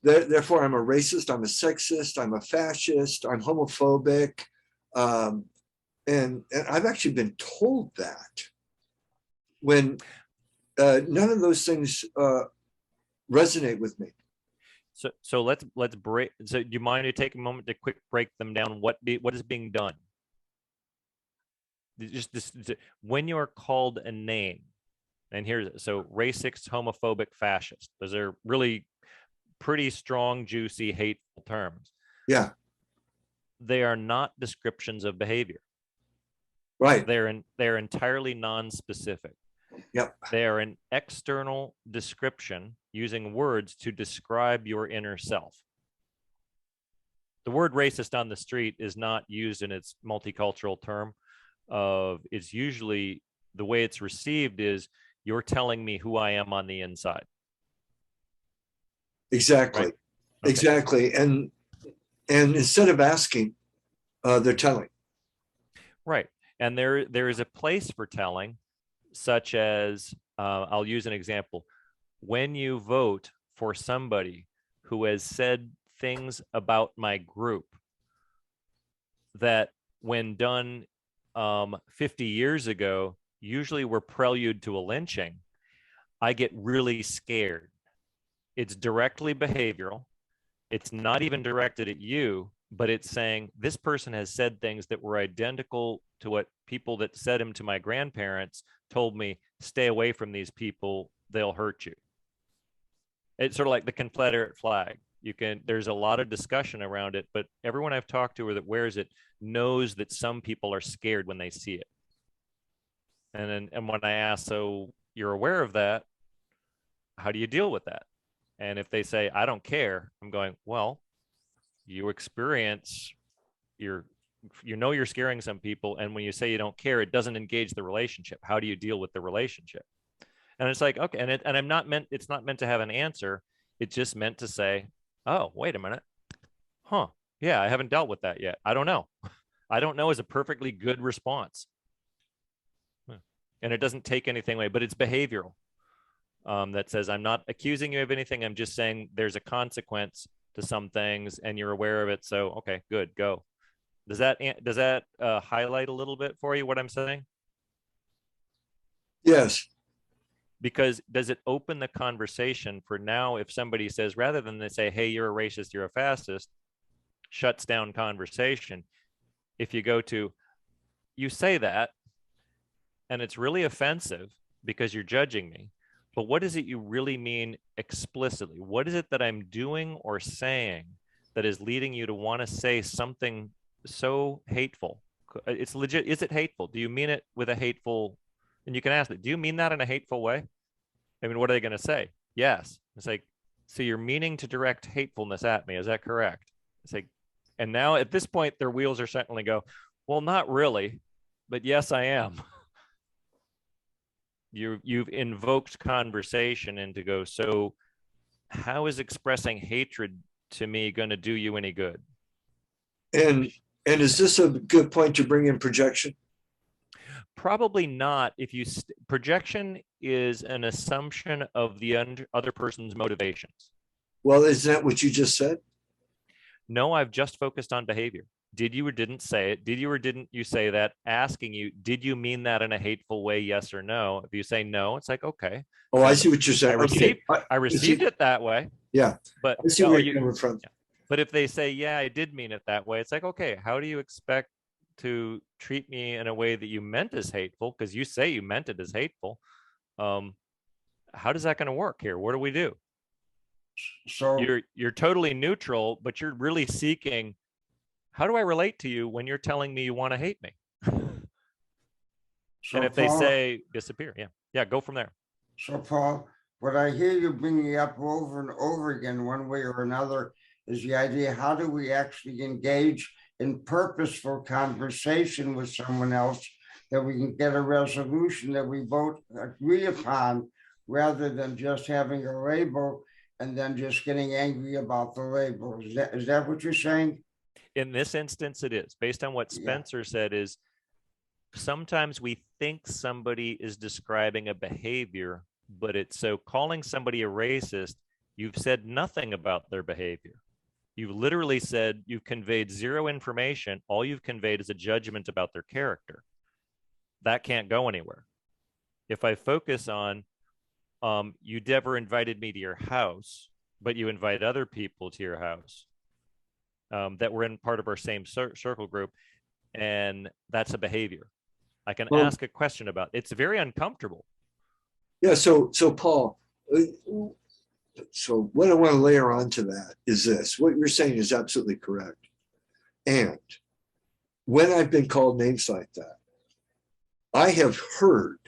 S5: Therefore, I'm a racist, I'm a sexist, I'm a fascist, I'm homophobic. And I've actually been told that when none of those things resonate with me.
S1: So let's break. So do you mind to take a moment to quick break them down? What is being done? Just when you're called a name, and here's so racist, homophobic, fascist. Those are really pretty strong, juicy, hateful terms.
S5: Yeah.
S1: They are not descriptions of behavior.
S5: Right.
S1: They're entirely non-specific.
S5: Yep.
S1: They are an external description using words to describe your inner self. The word racist on the street is not used in its multicultural term of, it's usually the way it's received is you're telling me who I am on the inside.
S5: Exactly. Right? Okay. Exactly. And instead of asking, they're telling.
S1: Right. And there is a place for telling, such as, I'll use an example. When you vote for somebody who has said things about my group that when done 50 years ago, usually were prelude to a lynching, I get really scared. It's directly behavioral. It's not even directed at you, but it's saying this person has said things that were identical to what people that said them to my grandparents told me, stay away from these people, they'll hurt you. It's sort of like the Confederate flag. There's a lot of discussion around it, but everyone I've talked to or that wears it knows that some people are scared when they see it. And when I ask, so you're aware of that, how do you deal with that? And if they say, I don't care, I'm going, well, you experience, you know you're scaring some people, and when you say you don't care, it doesn't engage the relationship. How do you deal with the relationship? And it's like, okay, it's not meant to have an answer. It's just meant to say, oh, wait a minute. Huh. Yeah, I haven't dealt with that yet. I don't know. I don't know is a perfectly good response. And it doesn't take anything away, but it's behavioral. That says, I'm not accusing you of anything. I'm just saying there's a consequence to some things and you're aware of it. So, okay, good, go. Does that highlight a little bit for you what I'm saying?
S5: Yes.
S1: Because does it open the conversation for now if somebody says, rather than they say, hey, you're a racist, you're a fascist, shuts down conversation. If you go to, you say that, and it's really offensive because you're judging me, but what is it you really mean explicitly? What is it that I'm doing or saying that is leading you to want to say something so hateful? It's legit. Is it hateful? Do you mean it with a hateful? And you can ask it, do you mean that in a hateful way? I mean, what are they going to say? Yes. It's like, so you're meaning to direct hatefulness at me. Is that correct? It's like, and now at this point, their wheels are starting to go, well, not really, but yes, I am. You've invoked conversation and to go, so how is expressing hatred to me going to do you any good?
S5: And is this a good point to bring in projection?
S1: Probably not. If you projection is an assumption of the other person's motivations.
S5: Well, isn't that what you just said?
S1: No, I've just focused on behavior. Did you or didn't say it? Did you or didn't you say that? Asking you, did you mean that in a hateful way? Yes or no? If you say no, it's like, okay.
S5: Oh, I see what you're saying.
S1: I received it that way.
S5: Yeah.
S1: But
S5: I see where you're coming from.
S1: But if they say, yeah, I did mean it that way, it's like, okay, how do you expect to treat me in a way that you meant as hateful? Because you say you meant it as hateful. How does that going to work here? What do we do?
S11: So
S1: you're totally neutral, but you're really seeking, how do I relate to you when you're telling me you want to hate me? And if they say disappear, yeah, go from there.
S11: So Paul, what I hear you bringing up over and over again, one way or another, is the idea, how do we actually engage in purposeful conversation with someone else that we can get a resolution that we both agree upon, rather than just having a label and then just getting angry about the label. Is that what you're saying?
S1: In this instance, it is. Based on what Spencer said, is sometimes we think somebody is describing a behavior, but it's so calling somebody a racist, you've said nothing about their behavior. You've literally said you've conveyed zero information. All you've conveyed is a judgment about their character. That can't go anywhere. If I focus on, you never invited me to your house, but you invite other people to your house that were in part of our same circle group, and that's a behavior. I can ask a question about. It's very uncomfortable.
S5: Yeah. So Paul, so what I want to layer onto that is this: what you're saying is absolutely correct. And when I've been called names like that, I have heard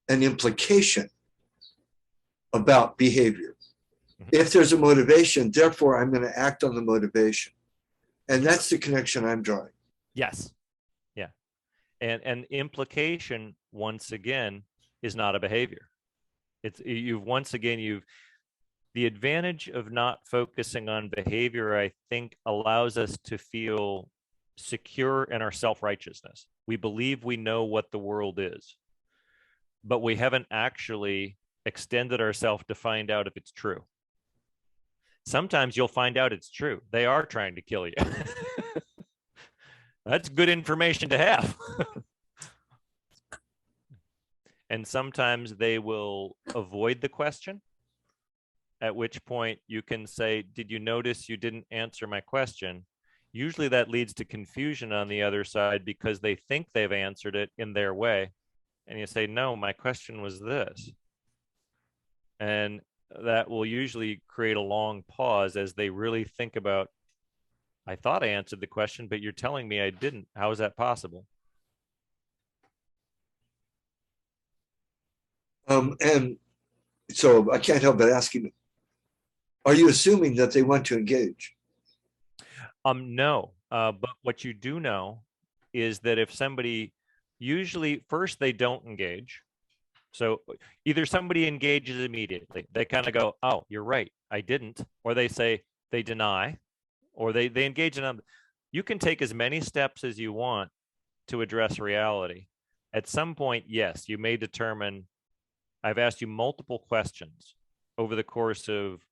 S5: an implication about behavior. If there's a motivation, therefore I'm going to act on the motivation. And that's the connection I'm drawing.
S1: Yes. Yeah. And implication, once again, is not a behavior. It's the advantage of not focusing on behavior, I think, allows us to feel secure in our self-righteousness. We believe we know what the world is, but we haven't actually extended ourselves to find out if it's true. Sometimes you'll find out it's true. They are trying to kill you. That's good information to have. And sometimes they will avoid the question, at which point you can say, did you notice you didn't answer my question? Usually that leads to confusion on the other side because they think they've answered it in their way. And you say, no, my question was this. And that will usually create a long pause as they really think about, I thought I answered the question, but you're telling me I didn't. How is that possible?
S5: And so I can't help but asking, are you assuming that they want to engage?
S1: No, but what you do know is that if somebody, usually first they don't engage. So either somebody engages immediately, they kind of go, oh, you're right, I didn't, or they say they deny, or they engage in. You can take as many steps as you want to address reality. At some point, yes, you may determine, I've asked you multiple questions over the course of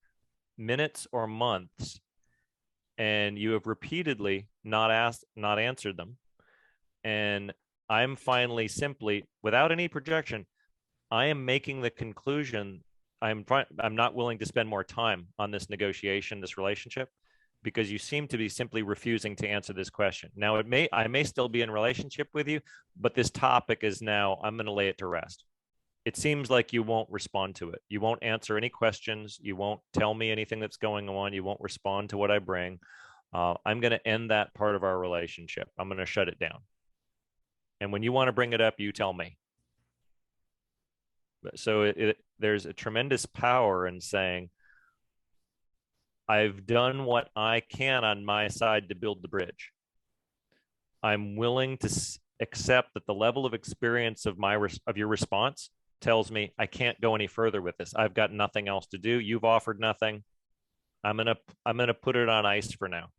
S1: minutes or months, and you have repeatedly not answered them. And I'm finally simply, without any projection, I am making the conclusion I'm not willing to spend more time on this negotiation, this relationship, because you seem to be simply refusing to answer this question. Now, I may still be in relationship with you, but this topic is now, I'm going to lay it to rest. It seems like you won't respond to it. You won't answer any questions. You won't tell me anything that's going on. You won't respond to what I bring. I'm going to end that part of our relationship. I'm going to shut it down. And when you want to bring it up, you tell me. So there's a tremendous power in saying, I've done what I can on my side to build the bridge. I'm willing to accept that the level of experience of your response tells me I can't go any further with this. I've got nothing else to do. You've offered nothing. I'm gonna put it on ice for now.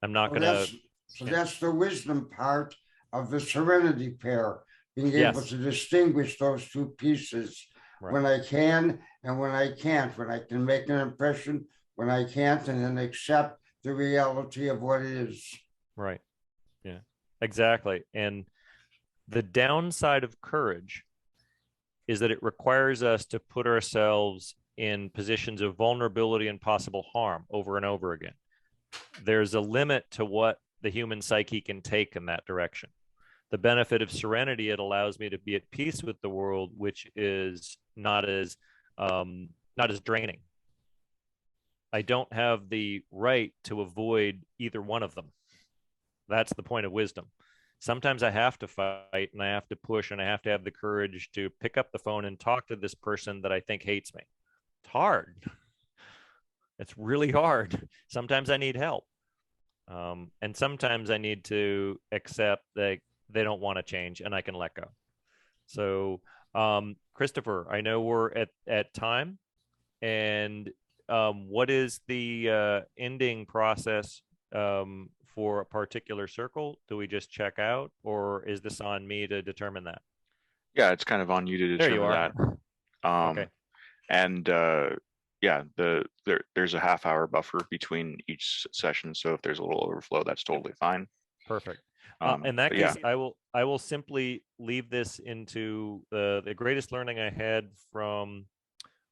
S1: I'm not gonna.
S11: So that's the wisdom part of the serenity pair. being able
S1: Yes.
S11: to distinguish those two pieces
S1: Right.
S11: when I can and when I can't, when I can make an impression, when I can't, and then accept the reality of what is.
S1: Right. Yeah, exactly. And the downside of courage is that it requires us to put ourselves in positions of vulnerability and possible harm over and over again. There's a limit to what the human psyche can take in that direction. The benefit of serenity, it allows me to be at peace with the world, which is not as draining. I don't have the right to avoid either one of them. That's the point of wisdom. Sometimes I have to fight and I have to push and I have to have the courage to pick up the phone and talk to this person that I think hates me. It's hard. It's really hard. Sometimes I need help. And sometimes I need to accept that they don't want to change and I can let go. So, Christopher, I know we're at time. And what is the ending process for a particular circle? Do we just check out, or is this on me to determine that?
S14: Yeah, it's kind of on you to
S1: There you
S14: determine
S1: are.
S14: that.
S1: Okay.
S14: And yeah, there's a half-hour buffer between each session, so if there's a little overflow, that's totally fine.
S1: Perfect. In that
S14: But
S1: case, I will simply leave this into the greatest learning I had from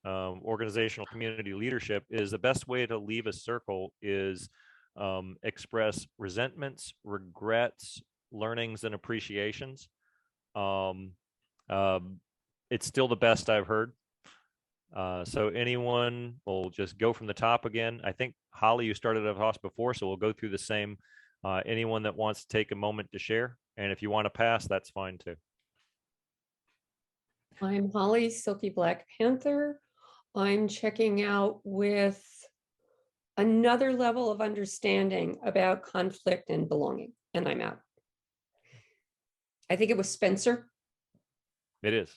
S1: organizational community leadership is the best way to leave a circle is express resentments, regrets, learnings, and appreciations. It's still the best I've heard. So anyone will just go from the top again. I think Holly, you started at Hoss before, so we'll go through the same. Anyone that wants to take a moment to share, and if you want to pass, that's fine too.
S4: I'm Holly, Silky Black Panther. I'm checking out with another level of understanding about conflict and belonging, and I'm out. I think it was Spencer.
S1: It is.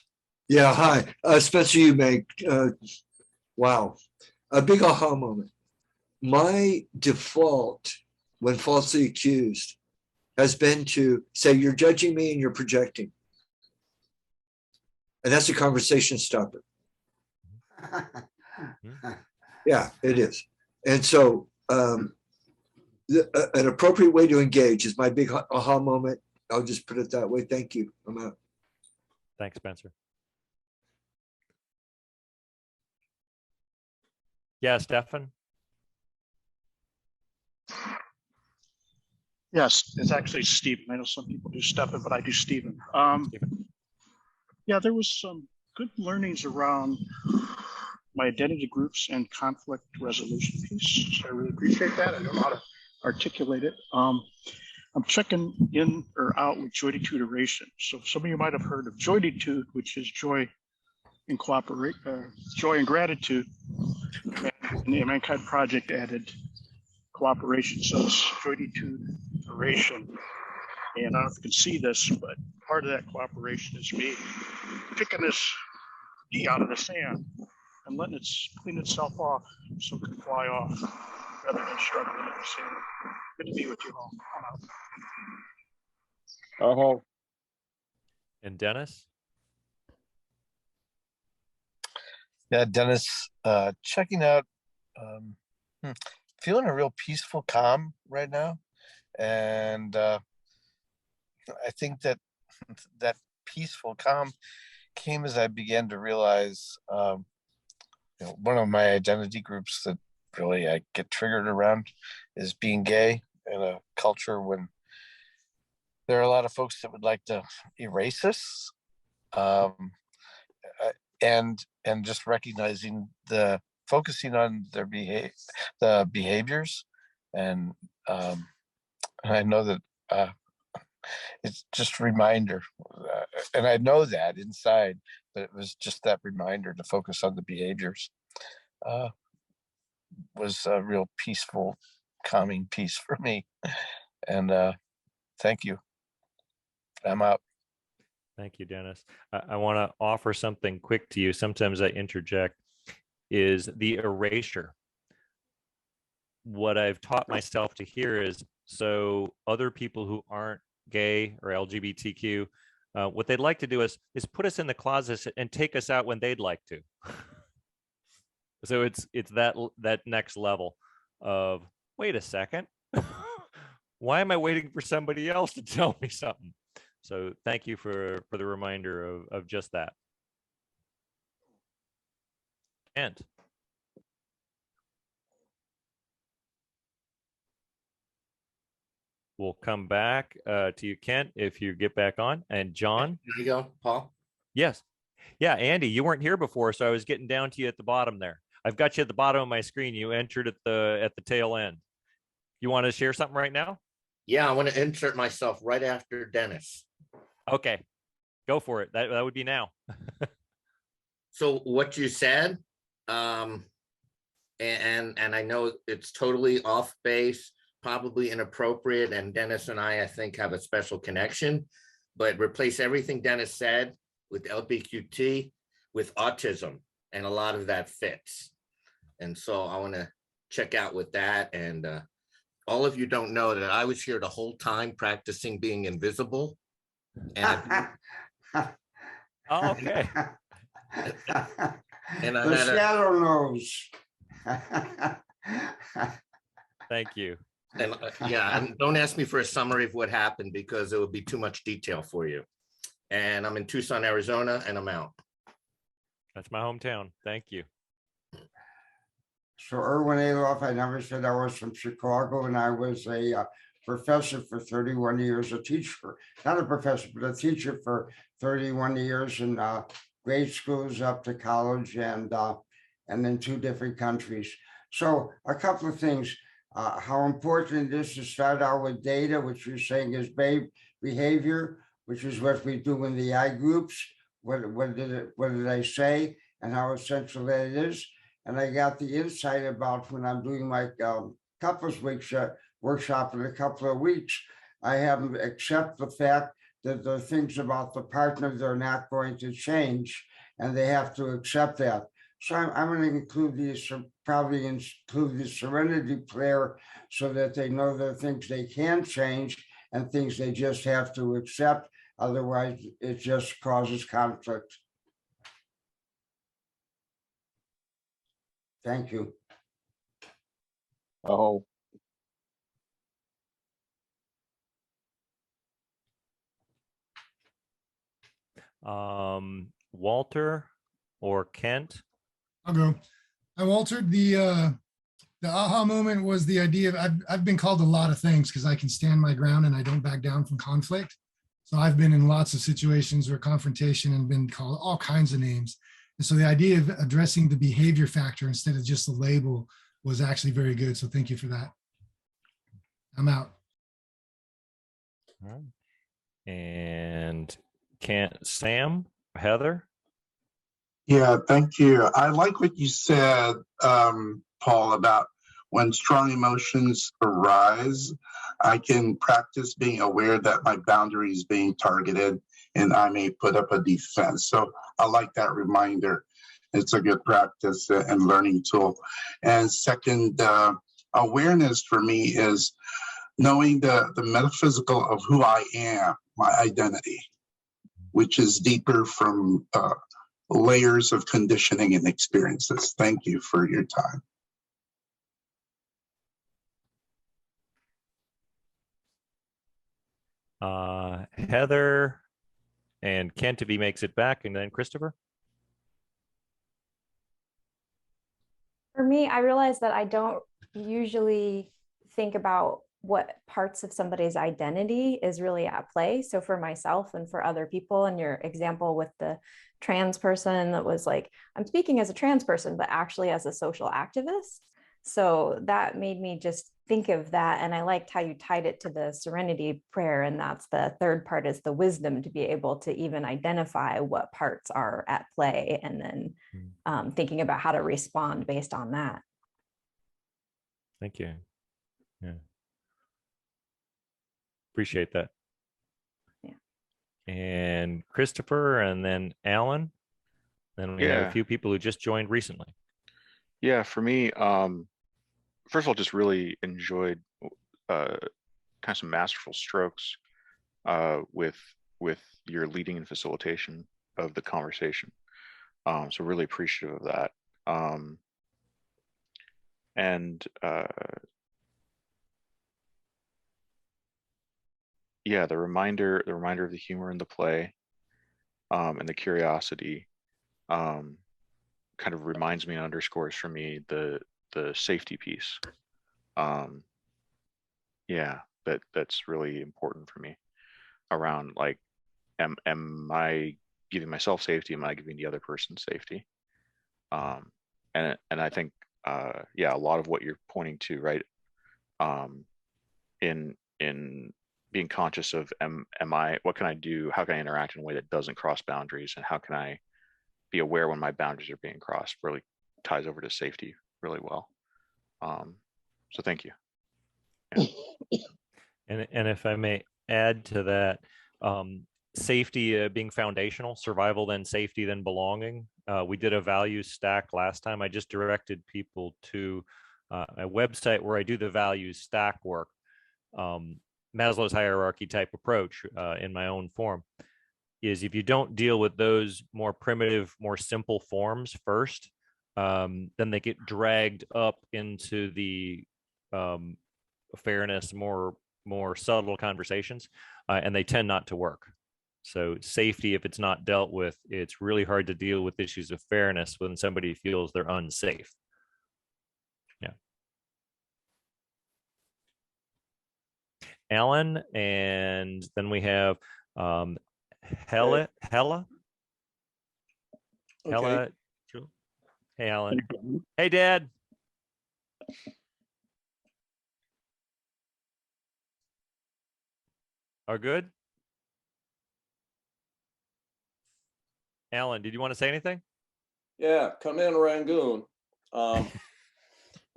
S5: Yeah, hi. Spencer Eubank. Wow. A big aha moment. My default when falsely accused has been to say, you're judging me and you're projecting. And that's a conversation stopper. Yeah, it is. And so an appropriate way to engage is my big aha moment. I'll just put it that way. Thank you. I'm out.
S1: Thanks, Spencer. Yeah, Stefan.
S6: Yes, it's actually Stephen. I know some people do Stefan, but I do Stephen. Yeah, there was some good learnings around my identity groups and conflict resolution piece. So I really appreciate that. I don't know how to articulate it. I'm checking in or out with joy-to-tude iteration. So some of you might have heard of joy-to-tude, which is joy and cooperate, joy and gratitude. And the Mankind Project added cooperation. So it's joy-to-tude iteration. And I don't know if you can see this, but part of that cooperation is me picking this D out of the sand and letting it clean itself off so it can fly off rather than struggling in the sand. Good to be with you all. I'm out.
S1: And Dennis?
S7: Yeah, Dennis, checking out, feeling a real peaceful calm right now. And I think that peaceful calm came as I began to realize one of my identity groups that really I get triggered around is being gay in a culture when there are a lot of folks that would like to erase us. And just recognizing focusing on their behaviors. And I know that it's just a reminder. And I know that inside, but it was just that reminder to focus on the behaviors. Was a real peaceful, calming piece for me. And thank you. I'm out.
S1: Thank you, Dennis. I want to offer something quick to you. Sometimes I interject, is the erasure. What I've taught myself to hear is, so other people who aren't gay or LGBTQ, what they'd like to do is put us in the closet and take us out when they'd like to. So it's that next level of, wait a second, why am I waiting for somebody else to tell me something? So thank you for the reminder of just that. And we'll come back to you, Kent, if you get back on. And John.
S15: There you go, Paul.
S1: Yes. Yeah, Andy, you weren't here before, so I was getting down to you at the bottom there. I've got you at the bottom of my screen. You entered at the tail end. You want to share something right now?
S15: Yeah, I want to insert myself right after Dennis.
S1: Okay, go for it. That would be now.
S15: So what you said, and I know it's totally off base, probably inappropriate, and Dennis and I think, have a special connection, but replace everything Dennis said with LBQT with autism, and a lot of that fits. And so I want to check out with that. And all of you don't know that I was here the whole time practicing being invisible. And
S1: Oh, okay.
S15: And I
S11: The
S15: had
S11: shadow knows.
S1: Thank you.
S15: And yeah, and don't ask me for a summary of what happened because it would be too much detail for you. And I'm in Tucson, Arizona, and I'm out.
S1: That's my hometown. Thank you.
S11: So Erwin Adolph, I never said I was from Chicago, and I was a professor for 31 years, a teacher, not a professor, but a teacher for 31 years in grade schools up to college, and in 2 different countries. So a couple of things, how important it is to start out with data, which you're saying is behavior, which is what we do in the I groups. What did I say, and how essential that is. And I got the insight about when I'm doing my couples workshop in a couple of weeks, I have them accept the fact that there are things about the partner they're not going to change, and they have to accept that. So I'm going to include these, probably include the serenity prayer, so that they know there are things they can change and things they just have to accept. Otherwise, it just causes conflict. Thank you.
S9: Oh,
S1: Walter or Kent?
S10: I'll go. I altered the aha moment was the idea of I've been called a lot of things because I can stand my ground and I don't back down from conflict. So I've been in lots of situations where confrontation and been called all kinds of names. And so the idea of addressing the behavior factor instead of just the label was actually very good. So thank you for that. I'm out.
S1: All right. And Sam, Heather?
S12: Yeah, thank you. I like what you said, Paul, about when strong emotions arise, I can practice being aware that my boundary is being targeted and I may put up a defense. So I like that reminder. It's a good practice and learning tool. And second, awareness for me is knowing the metaphysical of who I am, my identity, which is deeper from layers of conditioning and experiences. Thank you for your time.
S1: Heather and Kent, if he makes it back, and then Christopher.
S13: For me, I realize that I don't usually think about what parts of somebody's identity is really at play. So for myself and for other people, and your example with the trans person that was like, I'm speaking as a trans person, but actually as a social activist. So that made me just think of that. And I liked how you tied it to the serenity prayer. And that's the third part, is the wisdom to be able to even identify what parts are at play, and then thinking about how to respond based on that.
S1: Thank you. Yeah. Appreciate that.
S13: Yeah.
S1: And Christopher, and then Alan. Then we have a few people who just joined recently.
S14: Yeah, for me, first of all, just really enjoyed kind of some masterful strokes with with your leading and facilitation of the conversation. So really appreciative of that. Yeah, the reminder of the humor and the play, and the curiosity, kind of reminds me and underscores for me the safety piece. Yeah, that's really important for me around, like, am I giving myself safety? Am I giving the other person safety? And I think, yeah, a lot of what you're pointing to, right? In being conscious of, what can I do? How can I interact in a way that doesn't cross boundaries? And how can I be aware when my boundaries are being crossed? Really ties over to safety really well. So thank you. Yeah.
S1: And if I may add to that, safety being foundational, survival, then safety, then belonging. We did a values stack last time. I just directed people to a website where I do the values stack work, Maslow's hierarchy type approach, in my own form. Is if you don't deal with those more primitive, more simple forms first, then they get dragged up into the fairness, more subtle conversations, and they tend not to work. So safety, if it's not dealt with, it's really hard to deal with issues of fairness when somebody feels they're unsafe. Yeah. Alan, and then we have Hella.
S3: Okay.
S1: Hey, Alan. Hey, Dad. Are good? Alan, did you want to say anything?
S3: Yeah, come in, Rangoon.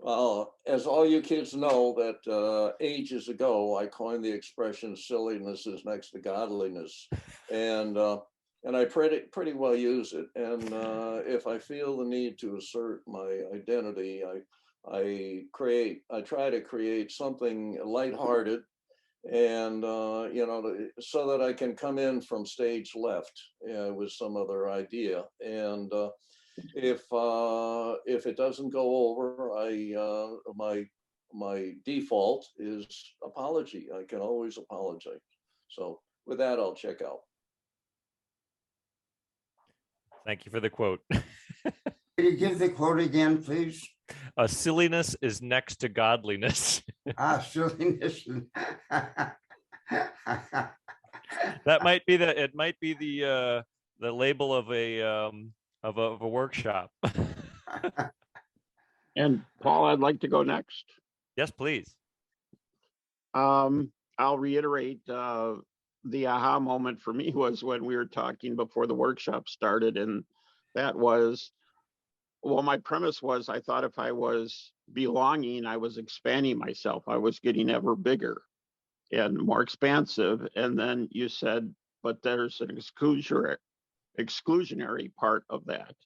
S3: Well, as all you kids know, that ages ago, I coined the expression "silliness is next to godliness," and I pretty well use it. And if I feel the need to assert my identity, I try to create something lighthearted, and so that I can come in from stage left with some other idea. And if it doesn't go over, my default is apology. I can always apologize. So with that, I'll check out.
S1: Thank you for the quote.
S11: Can you give the quote again, please?
S1: Silliness is next to godliness.
S11: Silliness.
S1: That might be the label of a workshop.
S9: And Paul, I'd like to go next.
S1: Yes, please.
S9: I'll reiterate, the aha moment for me was when we were talking before the workshop started, and that was, well, my premise was, I thought if I was belonging, I was expanding myself. I was getting ever bigger and more expansive. And then you said, but there's an exclusionary part of that.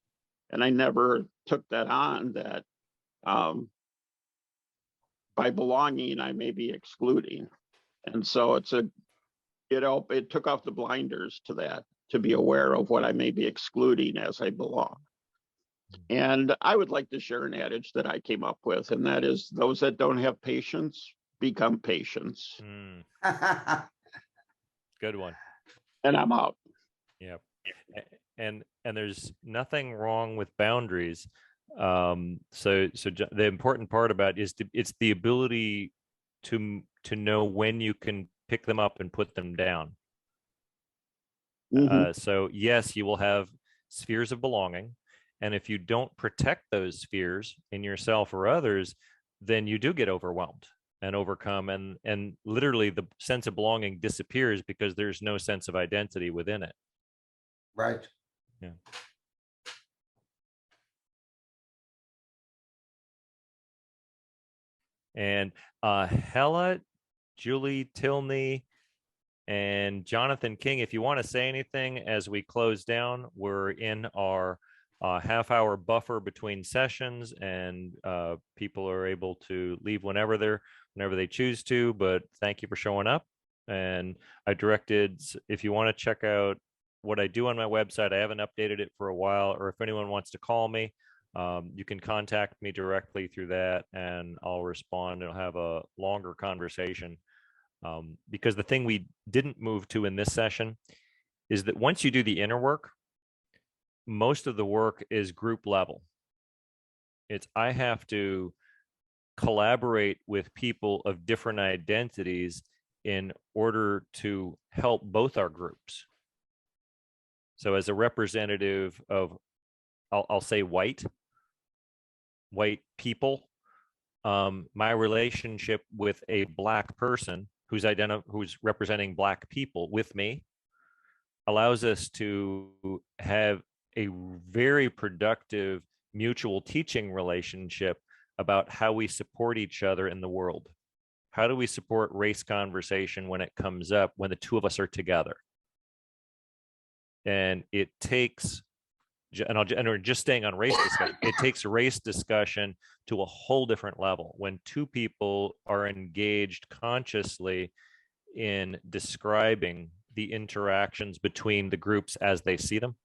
S9: And I never took that on, that by belonging, I may be excluding. And so it took off the blinders to that, to be aware of what I may be excluding as I belong. And I would like to share an adage that I came up with, and that is, those that don't have patience become patients.
S1: Good one.
S9: And I'm out.
S1: Yep. And there's nothing wrong with boundaries. So the important part about it's the ability to know when you can pick them up and put them down. So yes, you will have spheres of belonging, and if you don't protect those spheres in yourself or others, then you do get overwhelmed and overcome, and literally the sense of belonging disappears because there's no sense of identity within it.
S11: Right.
S1: Yeah. And Hella, Julie Tilney, and Jonathan King, if you want to say anything as we close down, we're in our half-hour buffer between sessions, and people are able to leave whenever they choose to. But thank you for showing up. And I directed, if you want to check out what I do on my website, I haven't updated it for a while, or if anyone wants to call me, you can contact me directly through that and I'll respond and have a longer conversation. Because the thing we didn't move to in this session is that once you do the inner work, most of the work is group level. I have to collaborate with people of different identities in order to help both our groups. So as a representative of, I'll say white people, my relationship with a Black person who's representing Black people with me allows us to have a very productive mutual teaching relationship about how we support each other in the world. How do we support race conversation when it comes up, when the two of us are together? And it takes, and we're just staying on race discussion, it takes race discussion to a whole different level. When two people are engaged consciously in describing the interactions between the groups as they see them.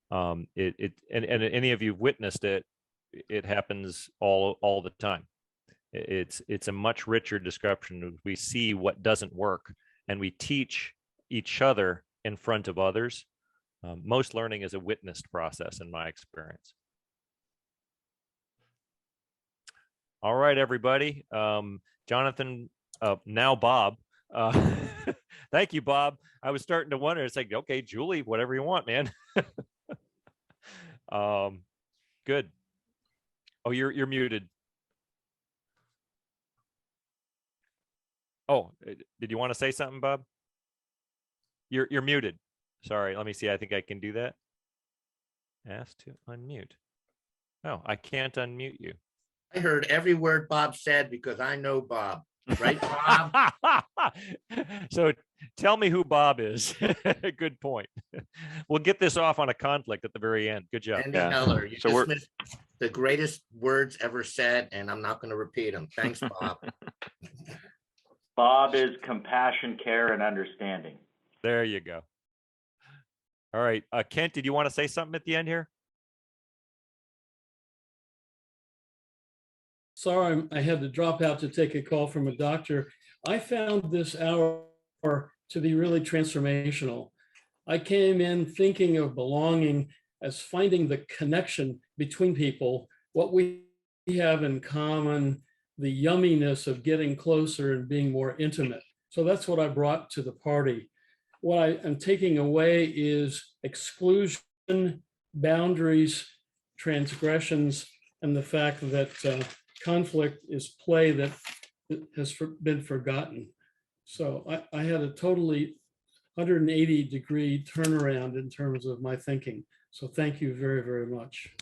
S1: And any of you have witnessed it, it happens all the time. It's a much richer description. We see what doesn't work and we teach each other in front of others. Most learning is a witnessed process in my experience. All right, everybody. Jonathan, now Bob. Thank you, Bob. I was starting to wonder, it's like, okay, Julie, whatever you want, man. Good. Oh, you're muted. Oh, did you want to say something, Bob? You're muted. Sorry, let me see. I think I can do that. Ask to unmute. Oh, I can't unmute you.
S15: I heard every word Bob said because I know Bob. Right, Bob?
S1: So tell me who Bob is. Good point. We'll get this off on a conflict at the very end. Good job.
S15: Andy Heller, you just missed the greatest words ever said, and I'm not going to repeat them. Thanks, Bob.
S16: Bob is compassion, care, and understanding.
S1: There you go. All right. Kent, did you want to say something at the end here?
S8: Sorry, I had to drop out to take a call from a doctor. I found this hour to be really transformational. I came in thinking of belonging as finding the connection between people, what we have in common, the yumminess of getting closer and being more intimate. So that's what I brought to the party. What I am taking away is exclusion, boundaries, transgressions, and the fact that conflict is play that has been forgotten. So I had a totally 180-degree turnaround in terms of my thinking. So thank you very, very much.